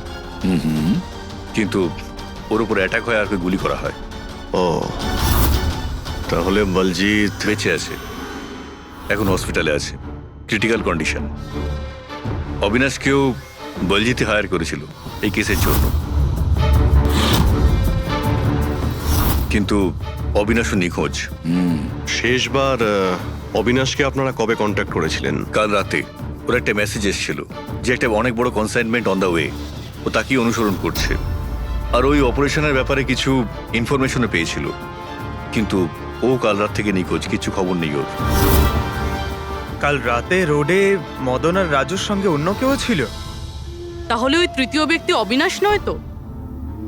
[SPEAKER 9] কিন্তু ওর উপর অ্যাটাক হয় আর ওকে গুলি করা হয়।
[SPEAKER 5] ও, তাহলে বলজিৎ
[SPEAKER 9] বেঁচে আছে, এখন হসপিটালে আছে, ক্রিটিক্যাল কন্ডিশন। অবিনাশকেও বলজিতে হায়ার করেছিল এই কেসের জন্য। কিন্তু অবিনাশও নিখোঁজ।
[SPEAKER 5] শেষবার অবিনাশকে আপনারা কবে কন্ট্যাক্ট করেছিলেন?
[SPEAKER 9] কাল রাতে ওর একটা মেসেজ এসেছিল যে একটা অনেক বড় কনসাইনমেন্ট অন দ্য ওয়ে, ও তাকেই অনুসরণ করছে। আর ওই অপারেশনের ব্যাপারে কিছু ইনফরমেশনও পেয়েছিল, কিন্তু ও কাল রাত থেকে নিখোঁজ, কিছু খবর নেই ওর।
[SPEAKER 1] কাল রাতে রোডে মদন আর রাজুর সঙ্গে অন্য কেউ ছিল,
[SPEAKER 3] তাহলে ওই তৃতীয় ব্যক্তি অবিনাশ নয় তো?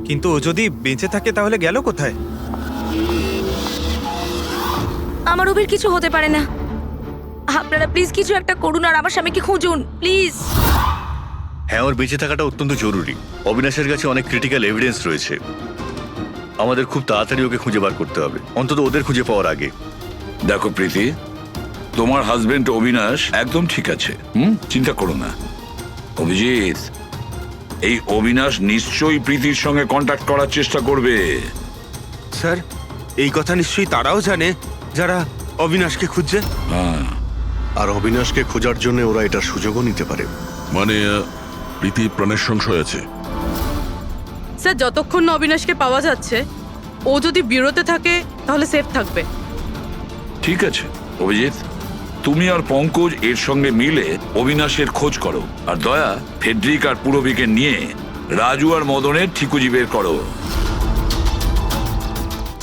[SPEAKER 1] কিন্তু ও যদি বেঁচে থাকে তাহলে গেল কোথায়?
[SPEAKER 13] আমার ওবের কিছু হতে পারে না। আপনারা প্লিজ কিছু একটা করুন আর আমার স্বামীকে খুঁজুন প্লিজ।
[SPEAKER 9] হ্যাঁ, ওর বেঁচে থাকাটা অত্যন্ত জরুরি। অবিনাশের কাছে অনেক ক্রিটিক্যাল এভিডেন্স রয়েছে, আমাদের খুব তাড়াতাড়ি ওকে খুঁজে বার করতে হবে, অন্তত ওদের খুঁজে পাওয়ার আগে।
[SPEAKER 10] দেখো প্রীতি, তোমার হাজবেন্ড অবিনাশ একদম ঠিক আছে, চিন্তা করো না। অভিজিৎ, এই অবিনাশ নিশ্চয়ই প্রীতির সঙ্গে কন্ট্যাক্ট করার চেষ্টা করবে।
[SPEAKER 6] স্যার, এই কথা নিশ্চয়ই তারাও জানে যারা অবিনাশকে খুঁজছে।
[SPEAKER 10] হ্যাঁ,
[SPEAKER 5] আর অবিনাশকে খোঁজার জন্য ওরা এটার সুযোগও নিতে পারে।
[SPEAKER 4] মানে প্রীতি প্রাণের সংশয় আছে।
[SPEAKER 3] স্যার, যতক্ষণ না অবিনাশকে পাওয়া যাচ্ছে, ও যদি বিরতে থাকে তাহলে সেফ থাকবে।
[SPEAKER 10] ঠিক আছে অভিজিৎ, তুমি আর পঙ্কজ এর সঙ্গে মিলে অবিনাশের খোঁজ করো, আর দয়া ফেডরিক আর পুরবিকে নিয়ে রাজু আর মদনের ঠিকুজি বের করো।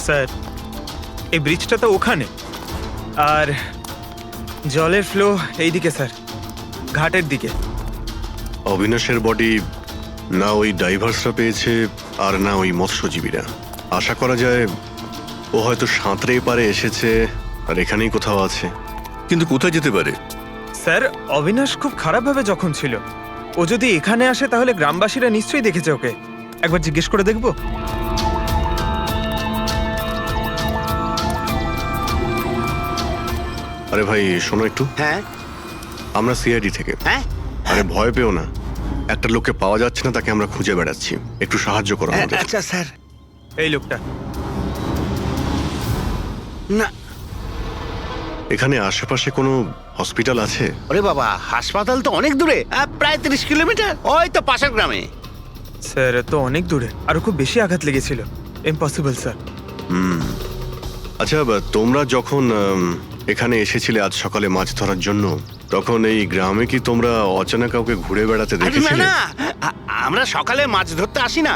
[SPEAKER 1] স্যার, এই ব্রিজটা তো ওখানে, আর জলের ফ্লো এইদিকে স্যার, ঘাটের দিকে।
[SPEAKER 5] অবিনাশের বডি না ওই ডাইভার্সরা পেয়েছে আর না ওই মৎস্যজীবীরা। আশা করা যায় ও হয়তো সাঁতরে পারে এসেছে আর এখানেই কোথাও আছে।
[SPEAKER 9] কিন্তু কোথায় যেতে পারে?
[SPEAKER 1] স্যার, অবিনাশ খুব খারাপভাবে যখন ছিল, ও যদি এখানে আসে তাহলে গ্রামবাসীরা নিশ্চয়ই দেখেছে ওকে। একবার জিজ্ঞেস করে দেখবো।
[SPEAKER 5] আরে ভাই শোনো একটু।
[SPEAKER 8] হ্যাঁ,
[SPEAKER 5] আমরা সিআইডি থেকে।
[SPEAKER 8] হ্যাঁ,
[SPEAKER 5] আরে ভয় পেও না, একটা লোককে পাওয়া যাচ্ছে না, তাকে আমরা খুঁজে বেড়াচ্ছি, একটু সাহায্য করো আমাদের।
[SPEAKER 8] আচ্ছা স্যার।
[SPEAKER 1] এই লোকটা
[SPEAKER 8] না,
[SPEAKER 5] এখানে আশেপাশে কোনো হসপিটাল আছে?
[SPEAKER 8] ওরে বাবা, হাসপাতাল তো অনেক দূরে, প্রায় 30 কিলোমিটার, ওই তো পাশের গ্রামে।
[SPEAKER 1] স্যার, তো অনেক দূরে, আরো খুব বেশি আঘাত লেগেছিল। Impossible sir.
[SPEAKER 5] আচ্ছা, তোমরা যখন এখানে এসেছিলে আজ সকালে মাছ ধরার জন্য, তখন এই গ্রামে কি তোমরা অচেনা কাউকে ঘুরে বেড়াতে
[SPEAKER 8] আরে না
[SPEAKER 5] দেখেছিলে?
[SPEAKER 8] না, আমরা সকালে মাছ ধরতে আসি না।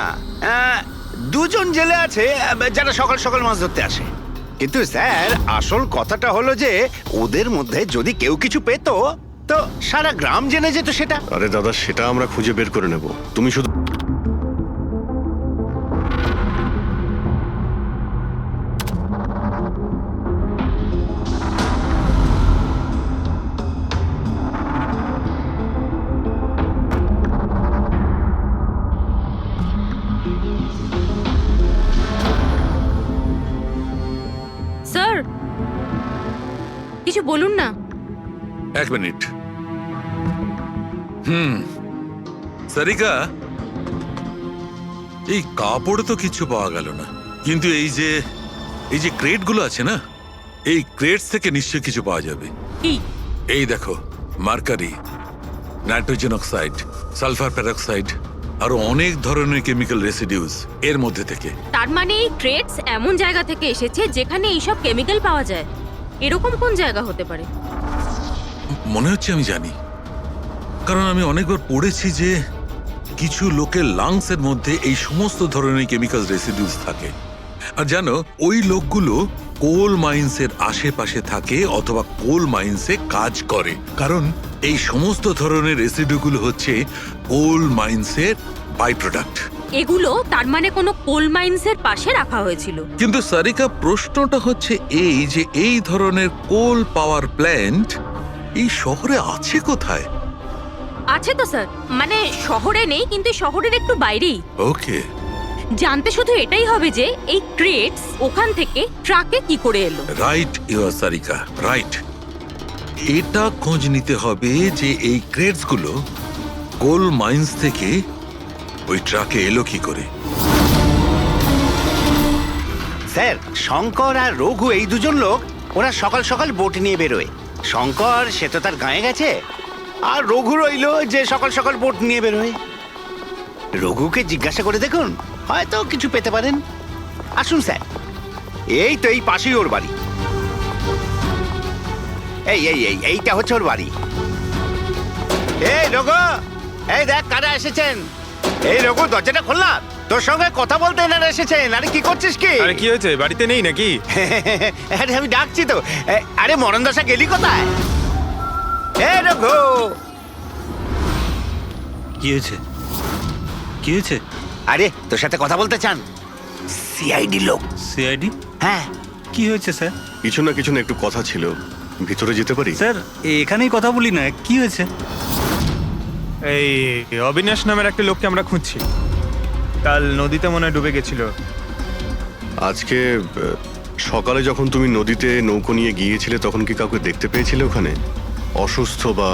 [SPEAKER 8] দুজন জেলে আছে যারা সকাল সকাল মাছ ধরতে আসে। কিন্তু স্যার, আসল কথাটা হলো যে ওদের মধ্যে যদি কেউ কিছু পেত তো সারা গ্রাম জেনে যেত সেটা।
[SPEAKER 5] আরে দাদা, সেটা আমরা খুঁজে বের করে নেব, তুমি শুধু
[SPEAKER 14] স্যার, কিছু বলুন না।
[SPEAKER 15] এক মিনিট। সারিকা, এই কাপড়ে তো কিছু পাওয়া গেল না, কিন্তু এই যে ক্রেটগুলো আছে না, এই ক্রেটস থেকে নিশ্চয়ই কিছু পাওয়া যাবে।
[SPEAKER 14] কি?
[SPEAKER 15] এই দেখো, mercury, nitrogen oxide, sulphur peroxide, আরো অনেক ধরনের কেমিক্যাল রেসিডিউস এর মধ্যে থেকে।
[SPEAKER 14] তার মানে এই ক্রেটস এমন জায়গা থেকে এসেছে যেখানে এইসব কেমিক্যাল পাওয়া যায়। এরকম কোন জায়গা হতে পারে?
[SPEAKER 15] মনে হচ্ছে আমি জানি, কারণ আমি অনেকবার পড়েছি যে কিছু লোকের লাংসের মধ্যে এই সমস্ত ধরনের কেমিক্যাল রেসিডিউস থাকে। আর জানো, ওই লোকগুলো কোল মাইন্সের আশেপাশে থাকে অথবা কোল মাইন্সে কাজ করে, কারণ এই সমস্ত ধরনের রেসিডিউগুলো হচ্ছে কোল মাইন্সের বাই প্রোডাক্ট।
[SPEAKER 14] এগুলো তার মানে কোনো কোল মাইন্সের পাশে রাখা হয়েছিল।
[SPEAKER 15] কিন্তু সারিকা, প্রশ্নটা হচ্ছে এই যে এই ধরনের কোল পাওয়ার প্ল্যান্ট এই শহরে আছে কোথায়?
[SPEAKER 14] আছে তো স্যার, মানে শহরে নেই, কিন্তু শহরের একটু বাইরেই।
[SPEAKER 15] ওকে,
[SPEAKER 14] জানতে শুধু এটাই হবে যে এই ক্রেটস ওখান থেকে ট্রাকে কি করে এলো।
[SPEAKER 15] Right your Sarika, right. এটা খোঁজ নিতে হবে যে এই ক্রেটস গুলো কোল মাইন্স থেকে ওই ট্রাকে এলো কি করে।
[SPEAKER 8] স্যার, শঙ্কর আর রঘু এই দুজন লোক, ওরা সকাল সকাল বোট নিয়ে বেরোয়। শঙ্কর সে তো তার গায়ে গেছে, আর রঘু রইলো যে সকাল সকাল বোট নিয়ে বেরোয়। রঘুকে জিজ্ঞাসা করে দেখুন, হয়তো কিছু পেতে পারেন। আসুন স্যার, এই তো এই পাশেই ওর বাড়ি। এইটা হচ্ছে ওর বাড়ি। এই রঘু, এই দেখ কারা এসেছেন। এই রঘু, দরজাটা খোলা, তোর সঙ্গে কথা বলতে এনারা এসেছেন। আরে কি করছিস কি?
[SPEAKER 1] আরে কি হয়েছে, বাড়িতে নেই নাকি?
[SPEAKER 8] আরে আমি ডাকছি তো। আরে মরণ দশা গেলি কোথায়? এই রঘু,
[SPEAKER 16] কি হয়েছে? কি হয়েছে?
[SPEAKER 8] আরে তোর সাথে কথা বলতে চান সিআইডি লোক।
[SPEAKER 16] সিআইডি?
[SPEAKER 8] হ্যাঁ।
[SPEAKER 16] কি হয়েছে স্যার?
[SPEAKER 5] কিছু না একটু কথা ছিল, ভিতরে যেতে পারি?
[SPEAKER 16] স্যার এখানেই কথা বলি না, কি হয়েছে?
[SPEAKER 1] এই অবিনাশ নামের একটা লোককে আমরা খুঁজছি। কাল নদীতে মনে হয় ডুবে গেছিল।
[SPEAKER 5] আজকে সকালে যখন তুমি নদীতে নৌকো নিয়ে গিয়েছিলে তখন কি কাউকে দেখতে পেয়েছিলে ওখানে? অসুস্থ বা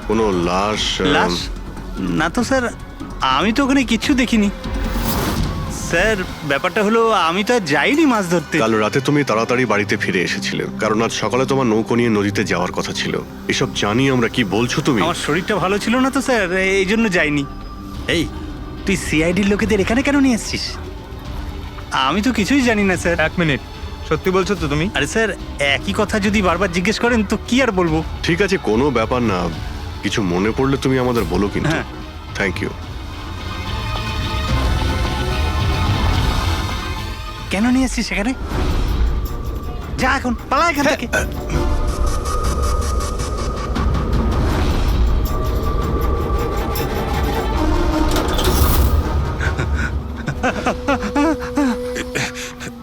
[SPEAKER 5] কোনো লাশ?
[SPEAKER 16] লাশ? না তো স্যার, আমি তো ওখানে কিচ্ছু দেখিনি। স্যার ব্যাপারটা হলো আমি তো আর যাইনি মাছ ধরতে।
[SPEAKER 5] কাল রাতে তুমি তাড়াতাড়ি বাড়িতে ফিরে এসেছিলে, কারণ আজ সকালে তোমার নৌকো নিয়ে নদীতে যাওয়ার কথা ছিল। এসব জানি আমরা, কি বলছো তুমি?
[SPEAKER 16] আমার শরীরটা ভালো ছিল না তো স্যার, এই জন্য যাইনি। এই তুই সিআইডির লোকেদের এখানে কেন নিয়ে এসছিস? আমি তো কিছুই জানি না স্যার।
[SPEAKER 1] এক মিনিট, সত্যি বলছো তো তুমি?
[SPEAKER 16] আরে স্যার, একই কথা যদি বারবার জিজ্ঞেস করেন তো কি আর বলবো।
[SPEAKER 5] ঠিক আছে, কোনো ব্যাপার না, কিছু মনে পড়লে তুমি আমাদের বলো কিন্তু।
[SPEAKER 16] হ্যাঁ।
[SPEAKER 5] Thank you.
[SPEAKER 16] কেন নিয়ে এসছিস সেখানে? যা এখন, পালা এখান থেকে।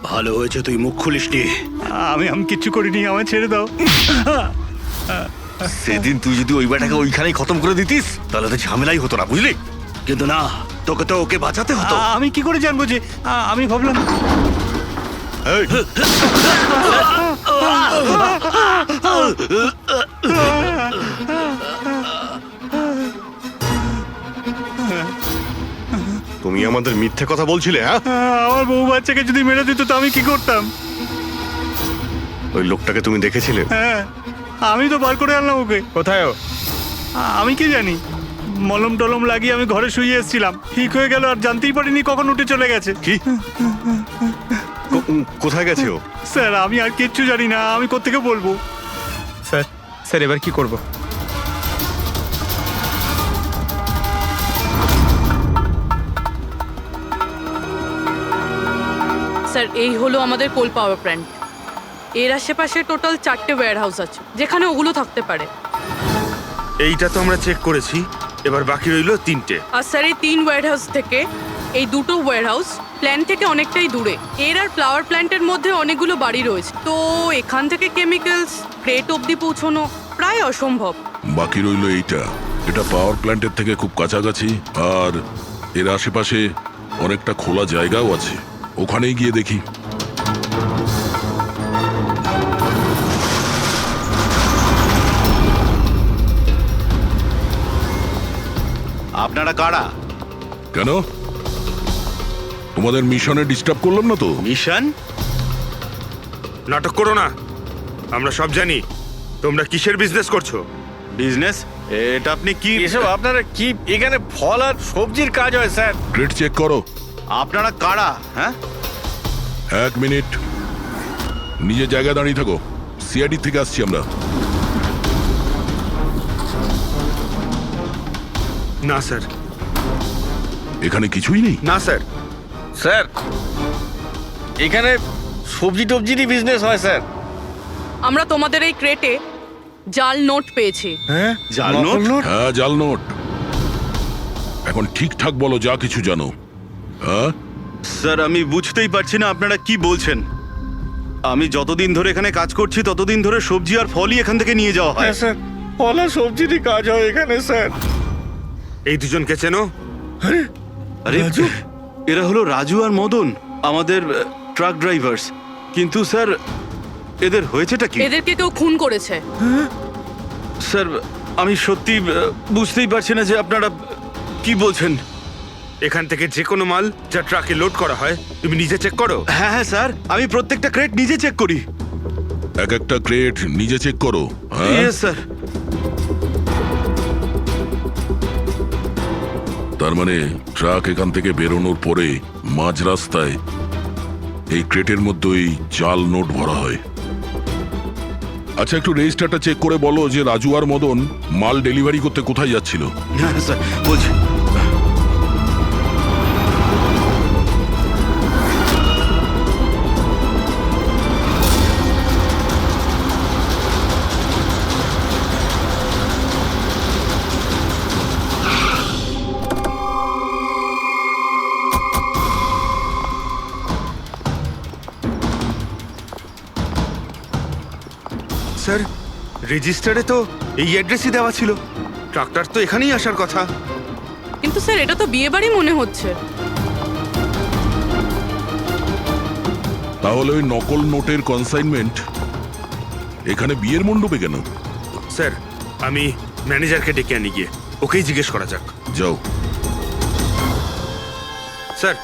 [SPEAKER 8] ভালো হয়েছে তুই মুখ খুলিসনি।
[SPEAKER 16] আমি কিচ্ছু করিনি, আমায় ছেড়ে দাও।
[SPEAKER 9] সেদিন তুই যদি ওই বেটাকে ওইখানেই খতম করে দিতিস তাহলে তো ঝামেলাই হতো না, বুঝলি?
[SPEAKER 8] কিন্তু না, তোকে তো ওকে বাঁচাতে হতো।
[SPEAKER 16] আমি কি করে জানবো যে আমি ভাবলাম।
[SPEAKER 5] তুমি আমাদের মিথ্যে কথা বলছিলে? হ্যাঁ,
[SPEAKER 16] আমার বউ বাচ্চাকে যদি মেরে দিত তো আমি কি করতাম?
[SPEAKER 5] ওই লোকটাকে তুমি দেখেছিলে?
[SPEAKER 16] হ্যাঁ, আমি তো বার করে আনলাম ওকে।
[SPEAKER 1] কোথায় ও?
[SPEAKER 16] আমি কি জানি, মলম টলম লাগিয়ে আমি ঘরে শুয়ে এসেছিলাম, ঠিক হয়ে গেল আর জানতেই পারিনি কখন উঠে চলে গেছে।
[SPEAKER 5] কি? কোথায় গেছে ও?
[SPEAKER 16] স্যার আমি আর কিচ্ছু জানি না, আমি কোত্থেকে বলবো?
[SPEAKER 1] স্যার এবার কি করব?
[SPEAKER 17] স্যার এই হলো আমাদের কোল পাওয়ার প্ল্যান্ট। এর আশেপাশে টোটাল 4টে ওয়্যার হাউস আছে যেখানে ওগুলো থাকতে পারে।
[SPEAKER 6] এইটা তো আমরা চেক করেছি, এবার বাকি রইলো 3টে।
[SPEAKER 17] আর স্যার এই 3 ওয়্যার হাউস থেকে এই 2টো ওয়্যার হাউস প্ল্যান্ট থেকে অনেকটাই দূরে। এর আর ফ্লাওয়ার প্ল্যান্টের মধ্যে অনেকগুলো বাড়ি রয়েছে, তো এখান থেকে কেমিক্যালস ক্রেট অবধি পৌঁছানো প্রায় অসম্ভব।
[SPEAKER 4] বাকি রইলো এইটা, এটা পাওয়ার প্ল্যান্টের থেকে খুব কাছাকাছি, আর এর আশেপাশে অনেকটা খোলা জায়গাও আছে, ওখানেই গিয়ে দেখি।
[SPEAKER 8] আপনারা কারা?
[SPEAKER 4] কেন, তোমাদের মিশনে ডিস্টার্ব করলাম না তো?
[SPEAKER 8] মিশন?
[SPEAKER 6] নাটক করো না, আমরা সব জানি তোমরা কিসের বিজনেস করছো।
[SPEAKER 7] বিজনেস? এটা আপনি কি?
[SPEAKER 9] এসব আপনারা কি? এখানে ফল আর সবজির কাজ হয় স্যার।
[SPEAKER 4] ক্রেট চেক করো।
[SPEAKER 7] আপনারা কারা? হ্যাঁ,
[SPEAKER 4] 1 মিনিট, নিজের জায়গায় দাঁড়িয়ে থাকো। সিআইডি থেকে আসছি আমরা।
[SPEAKER 6] না স্যার।
[SPEAKER 4] এখানে কিছুই নেই?
[SPEAKER 6] না স্যার।
[SPEAKER 9] স্যার এখানে সবজি টবজিরই বিজনেস হয় স্যার।
[SPEAKER 17] আমরা তোমাদের এই ক্রেটে জাল নোট পেয়েছি।
[SPEAKER 9] হ্যাঁ,
[SPEAKER 4] জাল নোট? হ্যাঁ, জাল নোট। এখন ঠিকঠাক বলো যা কিছু জানো। হ্যাঁ
[SPEAKER 7] স্যার আমি বুঝতেই পারছি না আপনারা কি বলছেন। আমি যতদিন ধরে এখানে কাজ করছি ততদিন ধরে সবজি আর ফলই এখান থেকে নিয়ে যাওয়া হয়।
[SPEAKER 9] হ্যাঁ স্যার, ফল আর সবজিরই কাজ হয় এখানে স্যার।
[SPEAKER 6] এই দুজনকে চেনো?
[SPEAKER 7] আরে এরা হলো রাজু আর মদন, আমাদের ট্রাক ড্রাইভার্স। কিন্তু স্যার এদের হয়েছেটা কি?
[SPEAKER 17] এদেরকে কেউ খুন করেছে।
[SPEAKER 7] স্যার আমি সত্যি বুঝতেই পারছি না যে আপনারা কি বলছেন।
[SPEAKER 6] এখান থেকে যে কোনো মাল যা ট্রাকে লোড করা হয় তুমি নিজে চেক করো?
[SPEAKER 7] হ্যাঁ হ্যাঁ স্যার, আমি প্রত্যেকটা ক্রেট নিজে চেক করি।
[SPEAKER 4] এক একটা ক্রেট নিজে চেক করো? হ্যাঁ
[SPEAKER 7] ইয়েস স্যার।
[SPEAKER 4] তার মানে ট্রাক এখান থেকে বেরোনোর পরে মাঝ রাস্তায় এই ক্রেটের মধ্যে ওই জাল নোট ভরা হয়। আচ্ছা, একটু রেজিস্টারটা চেক করে বলো যে রাজু আর মদন মাল ডেলিভারি করতে কোথায় যাচ্ছিল।
[SPEAKER 6] হ্যাঁ স্যার, বলছি। স্যার, রেজিস্টারে তো এই অ্যাড্রেসই দেওয়া ছিল। ট্রাক্টর তো এখানেই আসার কথা।
[SPEAKER 17] কিন্তু স্যার এটা তো বিয়ে বাড়ি মনে হচ্ছে।
[SPEAKER 4] তাহলে ওই নকল নোটের কনসাইনমেন্ট এখানে বিয়ের মণ্ডপে কেন?
[SPEAKER 6] স্যার, আমি ম্যানেজারকে ডেকে আনি, গিয়ে ওকেই জিজ্ঞেস করা যাক।
[SPEAKER 4] যাও।
[SPEAKER 6] স্যার,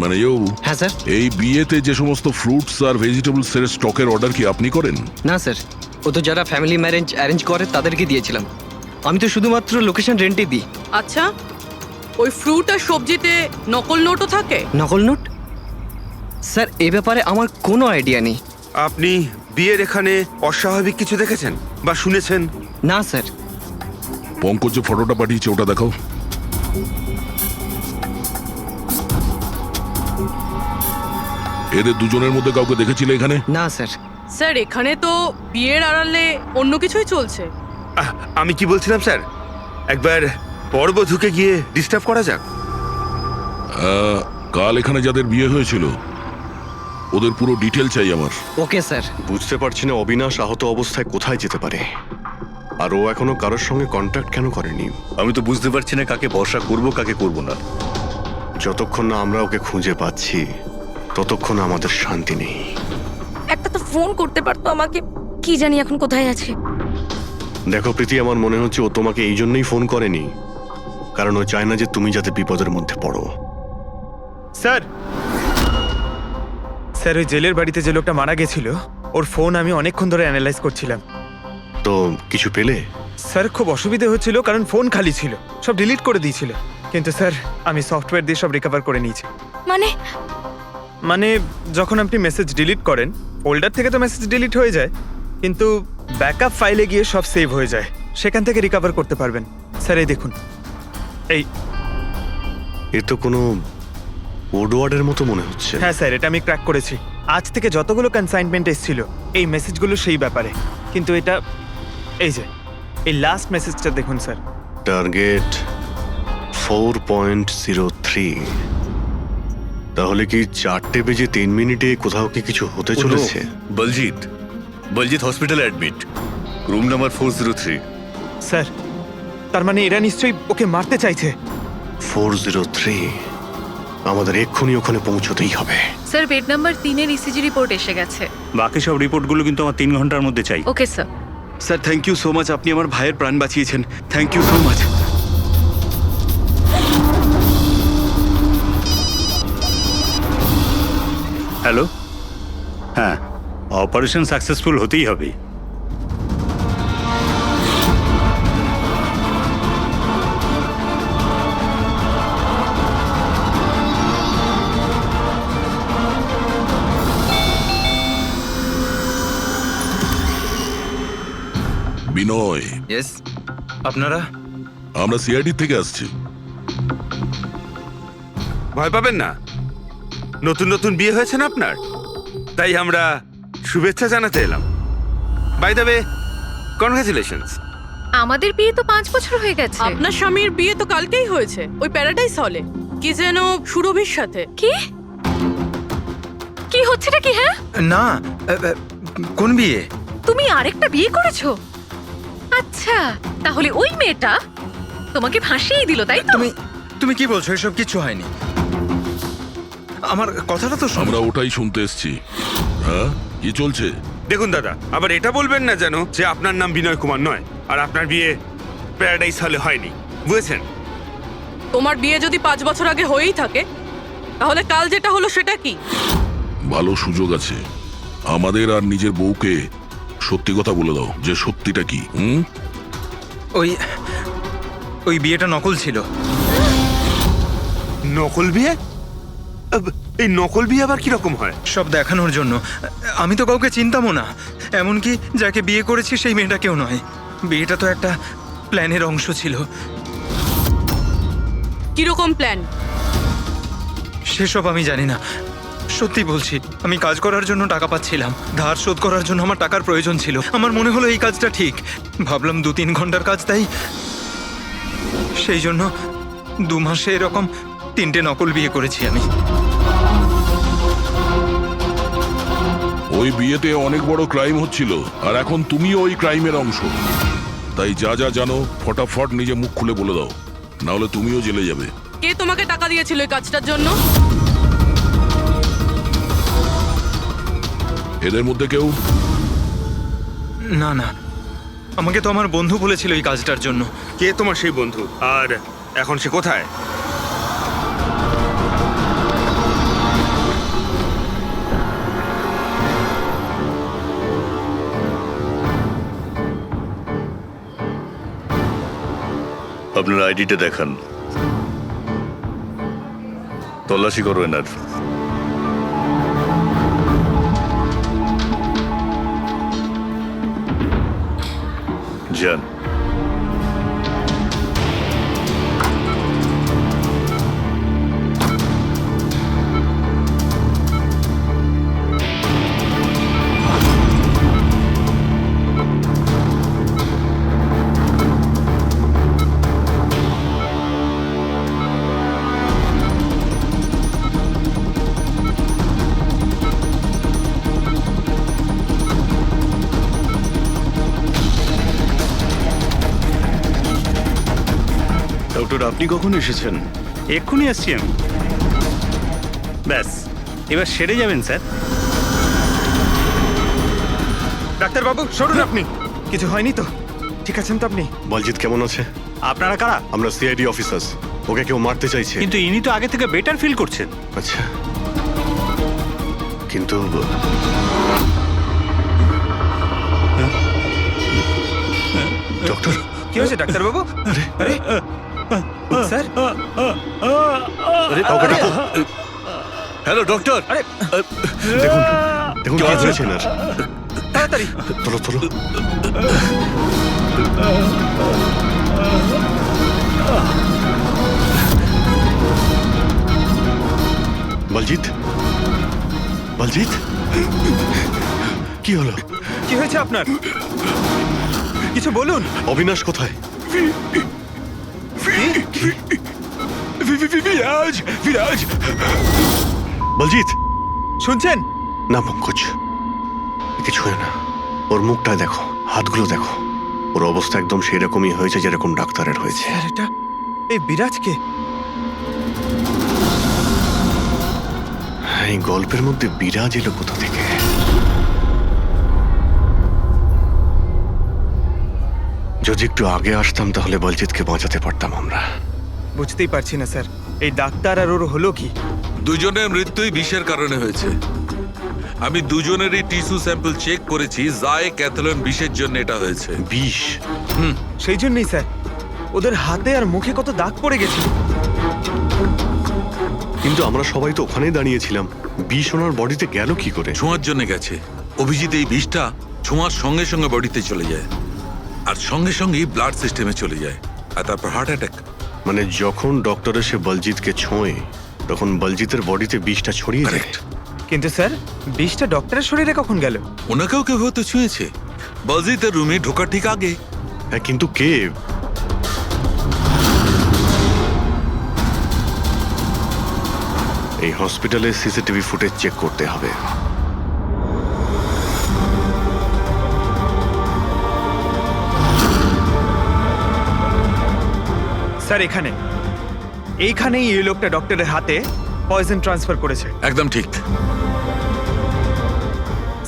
[SPEAKER 4] মানে
[SPEAKER 18] হ্যাঁ স্যার।
[SPEAKER 4] এই বিয়েতে যে সমস্ত ফ্রুটস আর ভেজিটেবলস এর স্টকের অর্ডার কি আপনি করেন?
[SPEAKER 18] না স্যার, ও তো যারা ফ্যামিলি ম্যারেজ অ্যারেঞ্জ করে তাদেরকে দিয়েছিলাম। আমি তো শুধুমাত্র লোকেশন রেন্টে দিই।
[SPEAKER 17] আচ্ছা, ওই ফ্রুট আর সবজিতে নকল নোটও থাকে?
[SPEAKER 18] নকল নোট? স্যার, এ ব্যাপারে আমার কোনো আইডিয়া নেই।
[SPEAKER 6] আপনি বিয়ের এখানে অস্বাভাবিক কিছু দেখেছেন বা শুনেছেন?
[SPEAKER 18] না স্যার।
[SPEAKER 4] পঙ্কজ যে ফটোটা পাঠিয়েছে ওটা দেখাও। এদের দুজনের মধ্যে কাউকে দেখেছিলে এখানে?
[SPEAKER 18] না স্যার।
[SPEAKER 17] স্যার, এখানে তো বিয়ের আড়ালে অন্য কিছুই চলছে।
[SPEAKER 6] আমি কি বলছিলাম স্যার, একবার পরবধূকে গিয়ে ডিস্টার্ব করা যাক।
[SPEAKER 4] কাল এখানে যাদের বিয়ে হয়েছিল ওদের পুরো ডিটেল চাই আমার।
[SPEAKER 18] Okay sir.
[SPEAKER 5] বুঝতে পারছি না অবিনাশ আহত অবস্থায় কোথায় যেতে পারে, আর ও এখনো কারোর সঙ্গে কন্ট্যাক্ট কেন করেনি।
[SPEAKER 9] আমি তো বুঝতে পারছি না কাকে ভরসা করব কাকে করব না।
[SPEAKER 5] যতক্ষণ না আমরা ওকে খুঁজে পাচ্ছি ততক্ষণ আমাদের শান্তি নেই।
[SPEAKER 13] একটা তো ফোন করতে পারতো আমাকে, কি জানি এখন কোথায় আছে।
[SPEAKER 5] দেখো প্রীতি, আমার মনে হচ্ছে ও তোমাকে এই জন্যই ফোন করেনি, কারণ ও চায় না যে তুমি যাতে বিপদের মধ্যে পড়ো।
[SPEAKER 1] স্যার, স্যার ওই জেলের বাড়িতে যে লোকটা মারা গেছিল ওর ফোন আমি অনেকক্ষণ ধরে অ্যানালাইজ করছিলাম।
[SPEAKER 5] তো কিছু পেলে?
[SPEAKER 1] স্যার, খুব অসুবিধে হচ্ছিল কারণ ফোন খালি ছিল, সব ডিলিট করে দিয়েছিল। কিন্তু স্যার আমি সফটওয়্যার দিয়ে সব রিকভার করে নিয়েছি।
[SPEAKER 13] মানে
[SPEAKER 1] যখন আপনি মেসেজ ডিলিট করেন ফোল্ডার থেকে তো মেসেজ ডিলিট হয়ে যায়, কিন্তু ব্যাকআপ ফাইলে গিয়ে সব সেভ হয়ে যায়, সেখান থেকে রিকভার করতে পারবেন। স্যার এই দেখুন, এই
[SPEAKER 5] এ তো কোনো ওডওয়ার্ডের মতো মনে হচ্ছে।
[SPEAKER 1] হ্যাঁ স্যার, এটা আমি ক্র্যাক করেছি। আজ থেকে যতগুলো কনসাইনমেন্ট এসেছিল এই মেসেজগুলো সেই ব্যাপারে, কিন্তু এটা এই যে এই লাস্ট মেসেজটা দেখুন স্যার।
[SPEAKER 5] টার্গেট 4.03। তাহলে কি 4:03 কোথাও কি কিছু হতে চলেছে?
[SPEAKER 9] বলজিৎ হসপিটালে অ্যাডমিট, রুম নাম্বার 403।
[SPEAKER 1] স্যার, তার মানে এরা নিশ্চয়ই ওকে মারতে চাইছে।
[SPEAKER 5] 403, আমাদের এক্ষুনি ওখানে পৌঁছতেই হবে।
[SPEAKER 2] স্যার, বেড নাম্বার 3-এর ইসিজি রিপোর্ট এসে গেছে।
[SPEAKER 16] বাকি সব রিপোর্টগুলো কিন্তু আমার 3 ঘন্টার মধ্যে চাই।
[SPEAKER 2] Okay sir.
[SPEAKER 7] Sir, thank you so much, আপনি আমার ভাইয়ের প্রাণ বাঁচিয়েছেন। Thank you so much.
[SPEAKER 16] Hello, হ্যাঁ, অপারেশন সাকসেসফুল হতেই হবে।
[SPEAKER 4] বিনয়,
[SPEAKER 12] ইয়েস। আপনারা?
[SPEAKER 4] আমরা সিআইডি থেকে আসছি।
[SPEAKER 6] ভয় পাবেন না, নতুন নতুন বিয়ে হয়েছে না আপনার, তাই আমরা শুভেচ্ছা জানাতে এলাম। By the way, congratulations.
[SPEAKER 2] আমাদের বিয়ে তো 5 বছর হয়ে গেছে।
[SPEAKER 17] আপনার স্বামীর বিয়ে তো কালকেই হয়েছে, ওই প্যারাডাইস হলে, কি যেন সুরভির সাথে।
[SPEAKER 2] কি কি হচ্ছেটা কি? হ্যাঁ
[SPEAKER 12] না, কোন বিয়ে?
[SPEAKER 2] তুমি আরেকটা বিয়ে করেছো? আচ্ছা, তাহলে ওই মেয়েটা তোমাকে ফাঁসিয়ে দিল, তাই তো?
[SPEAKER 12] তুমি কি বলছো? এসব কিছু হয়নি। আমার কথাটা তো
[SPEAKER 4] আমরা ওটাই শুনতে এসেছি। হ্যাঁ, কি চলছে?
[SPEAKER 6] দেখুন দাদা, আবার এটা বলবেন না যেন যে আপনার নাম বিনয় কুমার নয় আর আপনার বিয়ে প্যারাডাইস হলে হয়নি, বুঝেছেন?
[SPEAKER 17] তোমার বিয়ে যদি 5 বছর আগে হয়েই থাকে, তাহলে কাল যেটা হলো সেটা কি?
[SPEAKER 4] ভালো সুযোগ আছে, আমাদের আর নিজের বউকে সত্যি কথা বলে দাও যে সত্যিটা কি।
[SPEAKER 12] ওই ওই বিয়েটা নকল ছিল।
[SPEAKER 6] নকল বিয়ে? এই নকল বিয়ে আবার কিরকম হয়?
[SPEAKER 12] সব দেখানোর জন্য। আমি তো কাউকে চিনতামও না, এমনকি যাকে বিয়ে করেছি সেই মেয়েটাকেও নয়। বিয়েটা তো একটা প্ল্যানের অংশ ছিল।
[SPEAKER 17] কিরকম প্ল্যান?
[SPEAKER 12] সেসব আমি জানি না, সত্যি বলছি। আমি কাজ করার জন্য টাকা পাচ্ছিলাম, ধার শোধ করার জন্য আমার টাকার প্রয়োজন ছিল। আমার মনে হলো এই কাজটা ঠিক, ভাবলাম 2-3 ঘন্টার কাজ, তাই সেই জন্য 2 মাসে এরকম 3টে নকল বিয়ে করেছি আমি।
[SPEAKER 4] ওই বিয়েতে অনেক বড় ক্রাইম হচ্ছিল, আর এখন তুমিও ওই ক্রাইমের অংশ। তাই যা যা জানো ফটাফট নিজে মুখ খুলে বলে দাও, না হলে তুমিও জেলে যাবে।
[SPEAKER 17] কে তোমাকে টাকা দিয়েছিল এই কাজটার জন্য?
[SPEAKER 4] এদের মধ্যে কেউ?
[SPEAKER 12] না না, আমাকে তো আমার বন্ধু বলেছিল এই কাজটার জন্য।
[SPEAKER 6] কে তোমার সেই বন্ধু, আর এখন সে কোথায়?
[SPEAKER 9] আপনার আইডিটা দেখান, তল্লাশি করো এনার। যান।
[SPEAKER 7] ডক্টর, আপনি কখন এসেছেন?
[SPEAKER 16] এক্ষুনি আসছি আমি। ব্যাস, এবার সেরে যাবেন স্যার।
[SPEAKER 1] ডাক্তারবাবু সরুন আপনি। কিছু হয়নি তো? ঠিক আছেন তো আপনি?
[SPEAKER 5] বলজিৎ কেমন আছে?
[SPEAKER 16] আপনারা কারা?
[SPEAKER 5] আমরা সিআইডি অফিসার্স। ওকে কেউ মারতে চাইছে।
[SPEAKER 16] কিন্তু ইনি তো আগে থেকে বেটার ফিল করছেন।
[SPEAKER 5] আচ্ছা, কিন্তু ডক্টর,
[SPEAKER 1] কি হয়েছে ডাক্তারবাবু? আরে স্যার,
[SPEAKER 5] আরে কাউকে ডাকো।
[SPEAKER 9] Hello doctor.
[SPEAKER 1] আরে
[SPEAKER 5] দেখুন দেখুন কি হয়েছে না।
[SPEAKER 1] তাড়াতাড়ি
[SPEAKER 5] তোলো তোলো। বলজিৎ, বলজিৎ, কি হলো?
[SPEAKER 1] কি হয়েছে আপনার? কিছু বলুন।
[SPEAKER 5] অবিনাশ কোথায়?
[SPEAKER 4] বিরাজ, বিরাজ।
[SPEAKER 5] বলজিৎ,
[SPEAKER 1] শুনছেন?
[SPEAKER 5] না পঙ্কজ, কিছু হয় না। ওর মুখটা দেখো, হাতগুলো দেখো, ওর অবস্থা একদম সেই রকমই হয়েছে যেরকম ডাক্তারের হয়েছে।
[SPEAKER 1] স্যার, এটা এই বিরাজকে?
[SPEAKER 5] এই গল্পের মধ্যে বিরাজ এলো কোথা থেকে? যদি একটু আগে আসতাম তাহলে বলজিৎকে বাঁচাতে পারতাম আমরা।
[SPEAKER 1] বুঝতেই পারছি না স্যার, এই ডাক্তার আর ওর হলো কি?
[SPEAKER 15] দুজনের মৃত্যুই বিষের কারণে হয়েছে। আমি দুজনেরই টিস্যু স্যাম্পল চেক করেছি, জায় ক্যাথলন বিষের জন্য এটা হয়েছে।
[SPEAKER 5] বিষ?
[SPEAKER 1] সেই জন্যই স্যার, ওদের হাতে আর মুখে কত দাগ পড়ে গেছে।
[SPEAKER 5] কিন্তু আমরা সবাই তো ওখানেই দাঁড়িয়েছিলাম, বিষ ওনার বডিতে গেল কি করে?
[SPEAKER 15] ছোঁয়ার জন্য গেছে। অভিজিৎ, এই বিষটা ছোঁয়ার সঙ্গে সঙ্গে বডিতে চলে যায়, আর সঙ্গে সঙ্গেই ব্লাড সিস্টেমে চলে যায়, আর তারপর হার্ট অ্যাটাক।
[SPEAKER 5] মানে যখন ডক্টর এসে বলজিৎকে ছোঁয়ে তখন বলজিতের বডিতে বিষটা ছড়িয়ে যায়।
[SPEAKER 1] কিন্তু স্যার, বিষটা ডক্টরের শরীরে কখন গেল?
[SPEAKER 15] ওনাকেও কেউ হয়তো ছুঁয়েছে, বলজিতের রুমে ঢোকার ঠিক আগে।
[SPEAKER 5] হ্যাঁ, কিন্তু কে? এই হসপিটালে সিসিটিভি ফুটেজ চেক করতে হবে।
[SPEAKER 1] স্যার, এইখানেই এই লোকটা ডক্টরের হাতে পয়জন ট্রান্সফার করেছে।
[SPEAKER 15] একদম ঠিক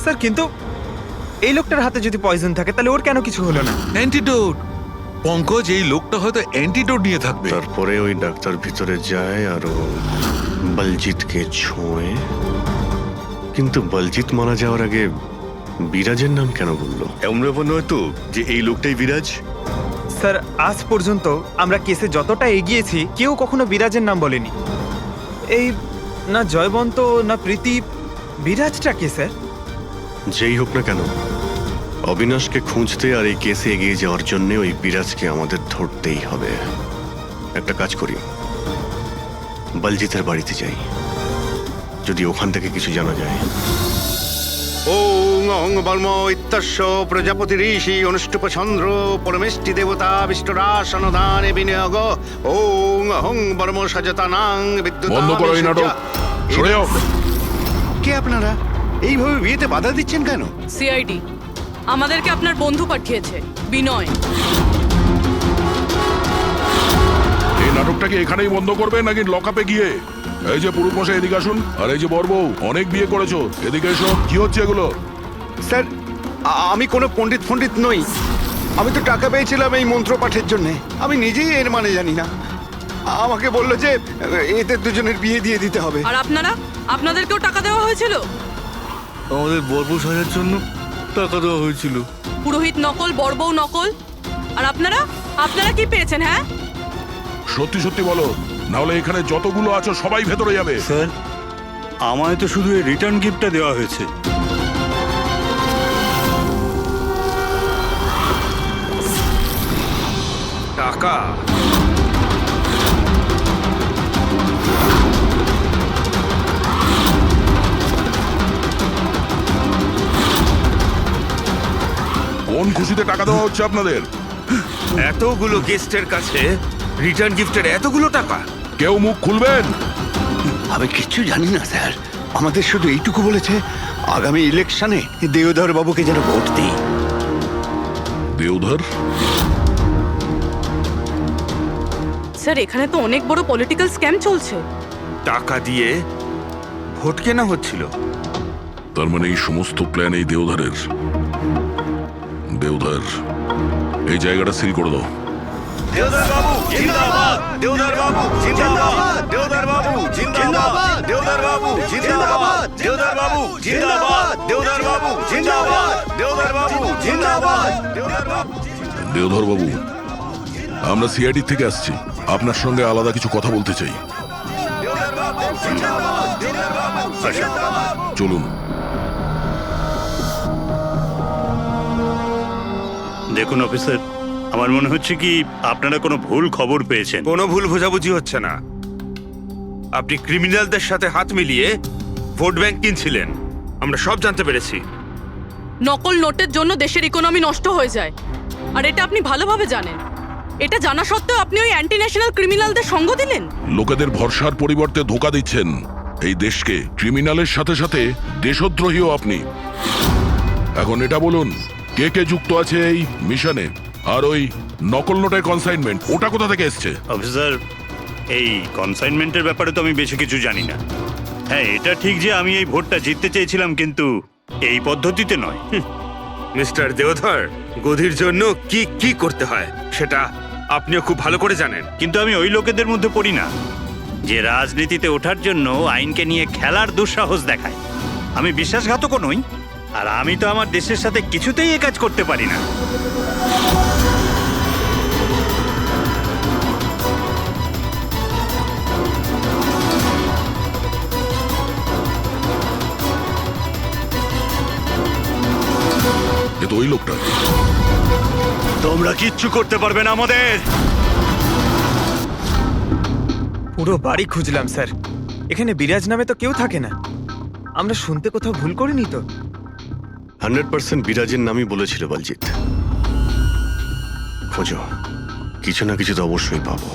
[SPEAKER 1] স্যার, কিন্তু এই লোকটার হাতে যদি পয়জন থাকে তাহলে ওর কেন কিছু হলো না?
[SPEAKER 15] অ্যান্টিডোট। পঙ্কজ, এই লোকটা হয়তো অ্যান্টিডোট নিয়ে থাকবে।
[SPEAKER 5] তারপরে ওই ডাক্তার ভিতরে যায় আর ও বলজিৎকে ছোঁয়ে। কিন্তু বলজিৎ মারা যাওয়ার আগে বিরাজের নাম কেন বললো?
[SPEAKER 9] এমন ব্যাপার নয় তো যে এই লোকটাই বিরাজ?
[SPEAKER 1] স্যার আজ পর্যন্ত আমরা কেসে যতটা এগিয়েছি কেউ কখনো বিরাজের নাম বলেনি। এই না জয়বন্ত না প্রীতি, বিরাজটা কে স্যার?
[SPEAKER 5] যেই হোক না কেন, অবিনাশকে খুঁজতে আর এই কেসে এগিয়ে যাওয়ার জন্য ওই বিরাজকে আমাদের ধরতেই হবে। একটা কাজ করি, বলজিতের বাড়িতে যাই, যদি ওখান থেকে কিছু জানা যায়।
[SPEAKER 8] ওং অং বর্ম ইত্যস্য প্রজাপতি ঋষি অনুষ্ঠুপ চন্দ্র পরমেষ্টি দেবতা বিষ্ণুরাসনদানে বিনিয়োগ ওং অং বর্ম সজতানাং
[SPEAKER 4] বন্ধ করো এই নাটক, সরে যাও।
[SPEAKER 8] কে আপনারা? এইভাবে বিয়েতে বাধা দিচ্ছেন কেন?
[SPEAKER 17] সিআইডি আমাদেরকে আপনার বন্ধু পাঠিয়েছে, বিনয়।
[SPEAKER 4] এই নাটকটাকে এখানেই বন্ধ করবে নাকি লকআপে গিয়ে? এই যে পুরুষ মশাই এদিকে আসুন, আর এই যে বরবউ অনেক বিয়ে করেছো, এদিকে এসো। কি হচ্ছে এগুলো?
[SPEAKER 8] স্যার আমি কোনো পণ্ডিত নই। আমি তো টাকা পেয়েছিলাম এই মন্ত্র পাঠের জন্য। আমি নিজেই এর মানে জানি না। আমাকে বললো যে এদের দুজনের বিয়ে দিয়ে দিতে হবে।
[SPEAKER 17] আর আপনারা, আপনাদেরকেও টাকা দেওয়া হয়েছিল?
[SPEAKER 9] আমাদের বরবউ সাজার জন্য টাকা দেওয়া হয়েছিল।
[SPEAKER 17] পুরোহিত নকল, বড়বউ নকল। আর আপনারা, আপনারা কি পেয়েছেন? হ্যাঁ
[SPEAKER 4] সত্যি সত্যি বলো, নাহলে এখানে যতগুলো আছো সবাই ভেতরে যাবে।
[SPEAKER 16] স্যার আমায় তো শুধু এই রিটার্ন গিফটটা দেওয়া হয়েছে।
[SPEAKER 6] টাকা?
[SPEAKER 4] কোন খুশিতে টাকা দেওয়া হচ্ছে আপনাদের?
[SPEAKER 6] এতগুলো গেস্টের কাছে রিটার্ন গিফটের এতগুলো টাকা?
[SPEAKER 4] কেউ মুখ খুলবেন?
[SPEAKER 8] আমি কিচ্ছু জানি না স্যার। আমাদের শুধু এইটুকু বলেছে, আগামী ইলেকশনে দেওধর বাবুকে যেন ভোট দিই।
[SPEAKER 4] দেওধর?
[SPEAKER 17] স্যার এখানে তো অনেক বড় পলিটিক্যাল স্ক্যাম চলছে।
[SPEAKER 6] টাকা দিয়ে ভোট কেনা হচ্ছিল।
[SPEAKER 4] তার মানে এই সমস্ত প্ল্যান এই দেওধরের। দেওধর, এই জায়গাটা সিল করে দাও।
[SPEAKER 8] দেওধর বাবু জিন্দাবাদ! দেওধর বাবু জিন্দাবাদ! দেওধর বাবু জিন্দাবাদ! দেওধর বাবু জিন্দাবাদ! দেওধর বাবু জিন্দাবাদ! দেওধর বাবু জিন্দাবাদ! দেওধর বাবু জিন্দাবাদ! দেওধর বাবু।
[SPEAKER 4] দেওধর বাবু, আমরা সিআইডি থেকে আসছি, আপনার সঙ্গে আলাদা কিছু কথা বলতে চাই। চলুন।
[SPEAKER 16] দেখুন অফিসার, আমার মনে হচ্ছে কি আপনারা কোনো ভুল খবর পেয়েছেন।
[SPEAKER 6] কোনো ভুল বোঝাবুঝি হচ্ছে না। আপনি ক্রিমিনালদের সাথে হাত মিলিয়ে ভোট ব্যাংক কিনছিলেন, আমরা সব জানতে পেরেছি।
[SPEAKER 17] নকল নোটের জন্য দেশের ইকোনমি নষ্ট হয়ে যায়, আর এটা আপনি ভালোভাবে জানেন। এটা জানা সত্ত্বেও আপনি ওই অ্যান্টি ন্যাশনাল ক্রিমিনালদের সঙ্গ দিলেন।
[SPEAKER 4] লোকেদের ভরসার পরিবর্তে ধোঁকা দিচ্ছেন এই দেশকে। ক্রিমিনালের সাথে সাথে দেশদ্রোহীও আপনি। এখন এটা বলুন, কে কে যুক্ত আছে এই মিশনে? আর ওই নকল নোটের কনসাইনমেন্ট, ওটা কোথা থেকে এসছে?
[SPEAKER 16] অফিসার এই কনসাইনমেন্টের ব্যাপারে তো আমি বেশি কিছু জানি না। হ্যাঁ এটা ঠিক যে আমি এই ভোটটা জিততে চেয়েছিলাম, কিন্তু এই পদ্ধতিতে নয়।
[SPEAKER 6] মিস্টার দেওধর, গদির জন্য কি কি করতে হয় সেটা আপনিও খুব ভালো করে জানেন।
[SPEAKER 16] কিন্তু আমি ওই লোকেদের মধ্যে পড়ি না যে রাজনীতিতে ওঠার জন্য আইনকে নিয়ে খেলার দুঃসাহস দেখায়। আমি বিশ্বাসঘাতকও নই, আর আমি তো আমার দেশের সাথে কিছুতেই এ কাজ করতে পারি না।
[SPEAKER 4] এ তো ওই লোকটা।
[SPEAKER 16] তোমরা কিচ্ছু করতে পারবে না আমাদের।
[SPEAKER 1] পুরো বাড়ি খুঁজলাম স্যার, এখানে বিরাজ নামে তো কেউ থাকে না। আমরা শুনতে কোথাও ভুল করিনি তো?
[SPEAKER 5] 100% বিরাজের নামই বলেছিল বলজিৎ। খোঁজো, কিছু না কিছু তো অবশ্যই পাবো।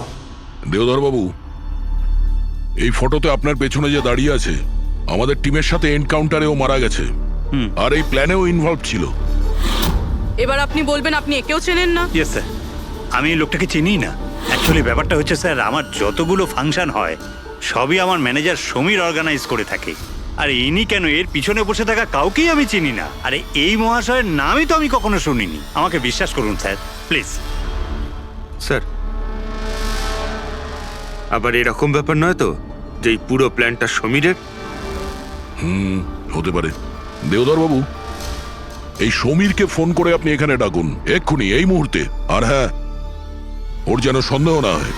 [SPEAKER 4] দেওধর বাবু, এই ফটোতে আপনার পেছনে যে দাঁড়িয়ে আছে, আমাদের টিমের সাথে এনকাউন্টারেও মারা গেছে, আর এই প্ল্যানেও ইনভলভ ছিল।
[SPEAKER 17] এবার আপনি বলবেন আপনি একেও চেনেন না?
[SPEAKER 16] ইয়েস স্যার, আমি এই লোকটাকে চিনি না। অ্যাকচুয়ালি ব্যাপারটা হচ্ছে স্যার, আমার যতগুলো ফাংশন হয় সবই আমার ম্যানেজার সমীর অর্গানাইজ করে থাকে। আর ইনি কেন, এর পিছনে বসে থাকা কাউকেই আমি চিনি না। আরে এই মহাশয়ের নামই তো আমি কখনো শুনিনি। আমাকে বিশ্বাস করুন স্যার, প্লিজ।
[SPEAKER 6] স্যার, আবার এরকম ব্যাপার নয় তো যে এই পুরো প্ল্যানটা সমীরের?
[SPEAKER 4] হতে পারে। দেওধর বাবু, এই সমীরকে ফোন করে আপনি এখানে ডাকুন এক্ষুনি, এই মুহূর্তে। আর হ্যাঁ, ওর যেন সন্দেহ না হয়।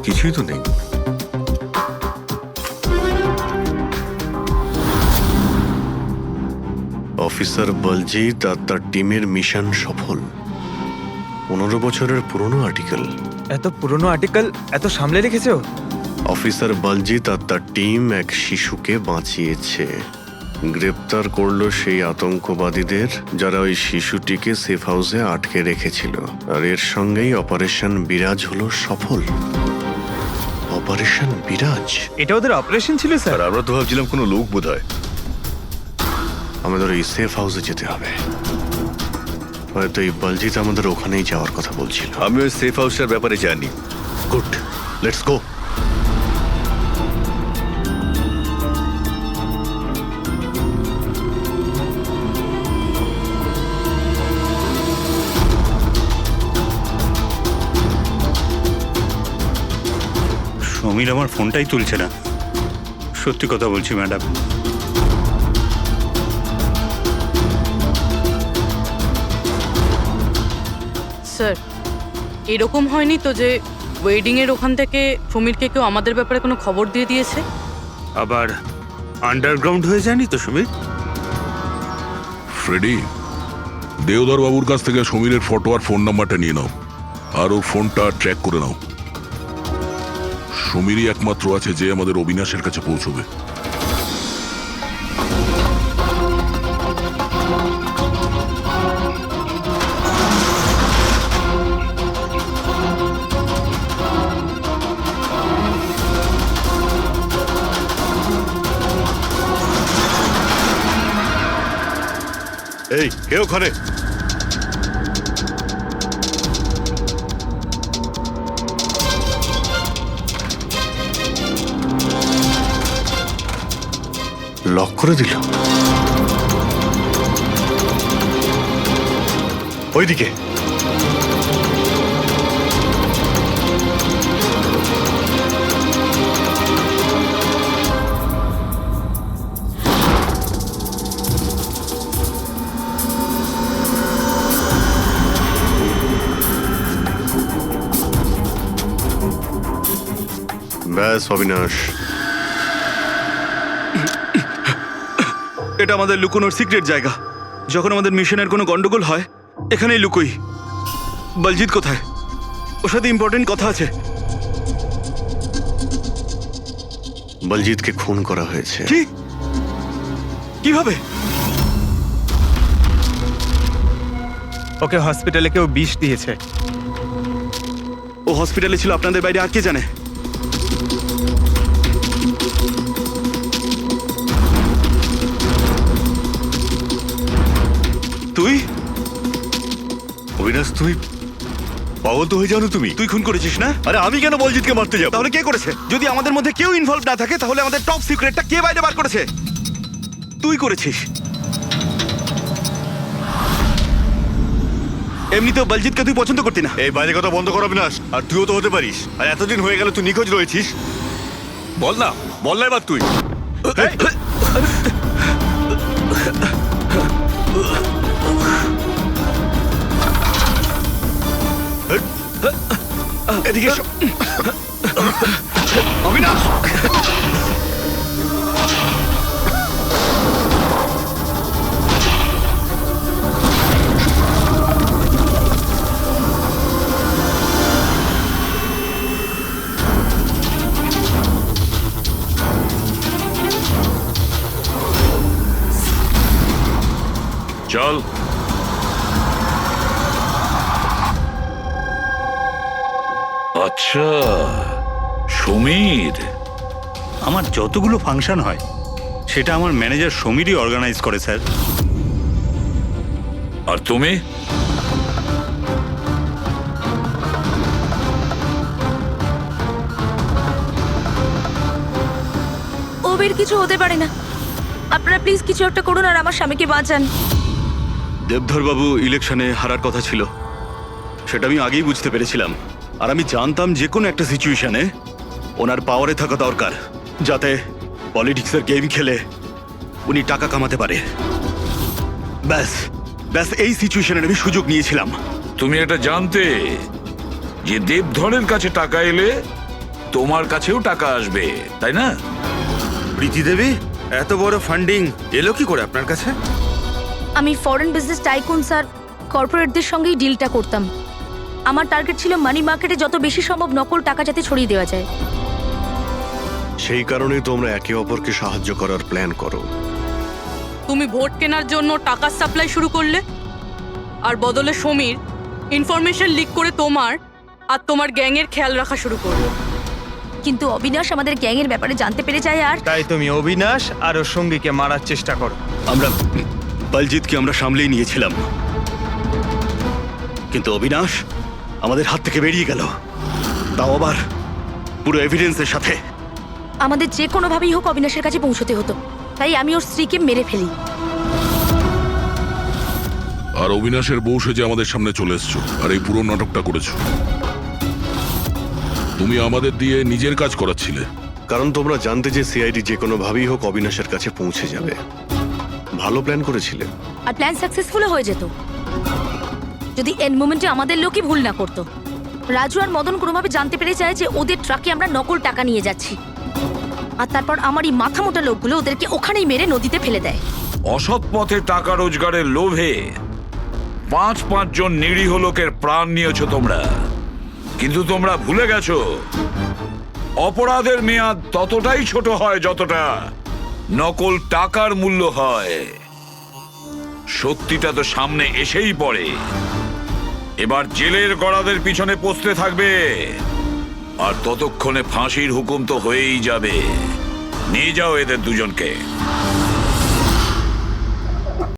[SPEAKER 9] কিছুই তো নেই।
[SPEAKER 5] অফিসার বলজিৎ আর তার টিমের মিশন সফল। 15 বছরের পুরনো আর্টিকেল।
[SPEAKER 1] এত পুরনো আর্টিকেল এত সামলে রেখেছো?
[SPEAKER 5] অফিসার বলজিৎ আর তার টিম এক শিশুকে বাঁচিয়েছে। গ্রেপ্তার করলো সেই আতঙ্কবাদীদের যারা ওই শিশুটিকে সেফ হাউসে আটকে রেখেছিল। আর এর সঙ্গেই অপারেশন বিরাজ হলো সফল। অপারেশন বিরাজ,
[SPEAKER 1] এটা ওদের অপারেশন ছিল স্যার?
[SPEAKER 5] আমরা তো ভাবছিলাম কোনো লোক বোধহয়। আমাদের এই সেফ হাউসে যেতে হবে। হয়তো এই বলজিৎ আমাদের ওখানেই যাওয়ার কথা বলছিল।
[SPEAKER 9] আমি ওই সেফ হাউসটার ব্যাপারে জানি।
[SPEAKER 5] Good, let's go.
[SPEAKER 16] সমীর আমার ফোনটাই তুলছে না। সত্যি কথা বলছি ম্যাডাম।
[SPEAKER 17] স্যার, এরকম হয়নি তো যে ওয়েডিং এর ওখান থেকে সমীরকে কেউ আমাদের ব্যাপারে কোনো খবর দিয়ে দিয়েছে?
[SPEAKER 6] আবার আন্ডারগ্রাউন্ড হয়ে যায়নি তো সমীর?
[SPEAKER 4] ফ্রেডি, দেওধর বাবুর কাছ থেকে সমীরের ফটো আর ফোন নাম্বারটা নিয়ে নাও, আর ওর ফোনটা ট্র্যাক করে নাও। সমীরই একমাত্র আছে যে আমাদের অবিনাশের কাছে পৌঁছবে।
[SPEAKER 5] এই কে ওখানে? লক করে দিল। ওইদিকে ব্যাস অবিনাশ,
[SPEAKER 7] এটা আমাদের লুকোনোর সিক্রেট জায়গা। যখন আমাদের মিশনের কোনো গন্ডগোল হয় এখানেই লুকোই। বলজিৎ কোথায়? ওর সাথে ইম্পর্টেন্ট কথা আছে।
[SPEAKER 5] বলজিৎকে খুন করা হয়েছে।
[SPEAKER 7] কি? কিভাবে?
[SPEAKER 1] ওকে হসপিটালে কেউ বিষ দিয়েছে।
[SPEAKER 7] ও হসপিটালে ছিল, আপনাদের বাইরে আর কে জানে? তুই
[SPEAKER 9] অবিনাশ, তুমি পাগল তো হয়ে যাও না তুমি?
[SPEAKER 7] তুই খুন করেছিস না?
[SPEAKER 9] আরে আমি কেন বলজিৎকে মারতে যাব?
[SPEAKER 7] তাহলে কে করেছে? যদি আমাদের মধ্যে কেউ ইনভলভ না থাকে তাহলে আমাদের টপ সিক্রেটটা কে বাইরে বার করেছে? তুই করেছিস। এমনিতেও বলজিৎকে তুই পছন্দ করতি না।
[SPEAKER 9] এই বাইরে কথা বন্ধ কর অবিনাশ। আর তুইও তো হতে পারিস। আর এতদিন হয়ে গেল তুই নিখোঁজ রয়েছিস। বল না, বল না এবার তুই।
[SPEAKER 7] এদিকে অবিনাশ,
[SPEAKER 4] চল।
[SPEAKER 10] আচ্ছা সমীর,
[SPEAKER 16] আমার যতগুলো ফাংশন হয় সেটা আমার ম্যানেজার সমীরই অর্গানাইজ করে স্যার।
[SPEAKER 10] আর তুমি?
[SPEAKER 13] ওবের কিছু হতে পারে না। আপনারা প্লিজ কিছু একটা করুন আর আমার স্বামীকে বাঁচান।
[SPEAKER 7] দেবধর বাবু ইলেকশনে হারার কথা ছিল, সেটা আমি আগেই বুঝতে পেরেছিলাম। আর আমি জানতাম যে কোনো একটা সিচুয়েশনে ওনার পাওয়ারে থাকা দরকার, যাতে পলিটিক্সের গেম খেলে
[SPEAKER 19] উনি টাকা কামাতে পারে। ব্যাস ব্যাস এই সিচুয়েশনের আমি সুযোগ নিয়েছিলাম।
[SPEAKER 15] তুমি এটা জানতে যে দেবধরের কাছে টাকা এলে তোমার কাছেও টাকা আসবে, তাই না?
[SPEAKER 6] প্রীতি দেবী, এত বড় ফান্ডিং এলো কি করে আপনার কাছে?
[SPEAKER 13] আমি ফরেন বিজনেস টাইকুন স্যার কর্পোরেটদের সঙ্গেই ডিলটা করতাম। আমার টার্গেট ছিল মানি মার্কেটে যত বেশি সম্ভব নকল টাকা যাতে ছড়িয়ে দেওয়া যায়।
[SPEAKER 5] সেই কারণেই তোমরা একে অপরকে সাহায্য করার প্ল্যান করো।
[SPEAKER 17] তুমি ভোট কেনার জন্য টাকার সাপ্লাই শুরু করলে, আর বদলে সমীর ইনফরমেশন লিক করে তোমার আর তোমার গ্যাংয়ের খেয়াল রাখা শুরু করলো।
[SPEAKER 13] কিন্তু অবিনাশ আমাদের গ্যাংয়ের ব্যাপারে জানতে পেরে যায় আর
[SPEAKER 1] তাই তুমি অবিনাশ আর ওর সঙ্গীকে মারার চেষ্টা করো।
[SPEAKER 19] আমরা বলজিৎকে আমরা সামলেই নিয়েছিলাম, কিন্তু অবিনাশ আমাদের হাত থেকে বেরিয়ে গেল, তাও আবার পুরো এভিডেন্সের সাথে।
[SPEAKER 13] আমাদের যে কোনোভাবেই হোক অবিনাশের কাছে পৌঁছতে হতো, তাই আমি ওর স্ত্রীকে মেরে ফেলি।
[SPEAKER 4] আর অবিনাশের বউ সেজে আমাদের সামনে চলে এসছো আর এই পুরো নাটকটা করেছো। তুমি আমাদের দিয়ে নিজের কাজ করাচ্ছিলে,
[SPEAKER 5] কারণ তোমরা জানতে যে সিআইডি যে কোনো ভাবেই হোক অবিনাশের কাছে পৌঁছে যাবে। ভালো প্ল্যান করেছিলে।
[SPEAKER 13] আর প্ল্যান সাকসেসফুল হয়ে যেত যদি এন্ড মোমেন্টে আমাদের লোকই ভুল না করতো। রাজু আর মদন কোনোভাবে জানতে পেরে যায় যে ওদের ট্রাকে আমরা নকল টাকা নিয়ে যাচ্ছি, আর তারপর আমার এই মাথা মোটা লোকগুলো ওদেরকে ওখানেই মেরে নদীতে ফেলে দেয়।
[SPEAKER 15] অসৎ পথে টাকা রোজগারের লোভে 5 জন নিরীহ লোকের প্রাণ নিয়েছো তোমরা, কিন্তু তোমরা ভুলে গেছো অপরাধের মেয়াদ ততটাই ছোট হয় যতটা নকল টাকার মূল্য হয়। সত্যিটা তো সামনে এসেই পড়ে। এবার জেলের গড়াদের পিছনে পৌঁছতে থাকবে, আর ততক্ষণে ফাঁসির হুকুম তো হয়েই যাবে। নিয়ে যাও এদের দুজনকে।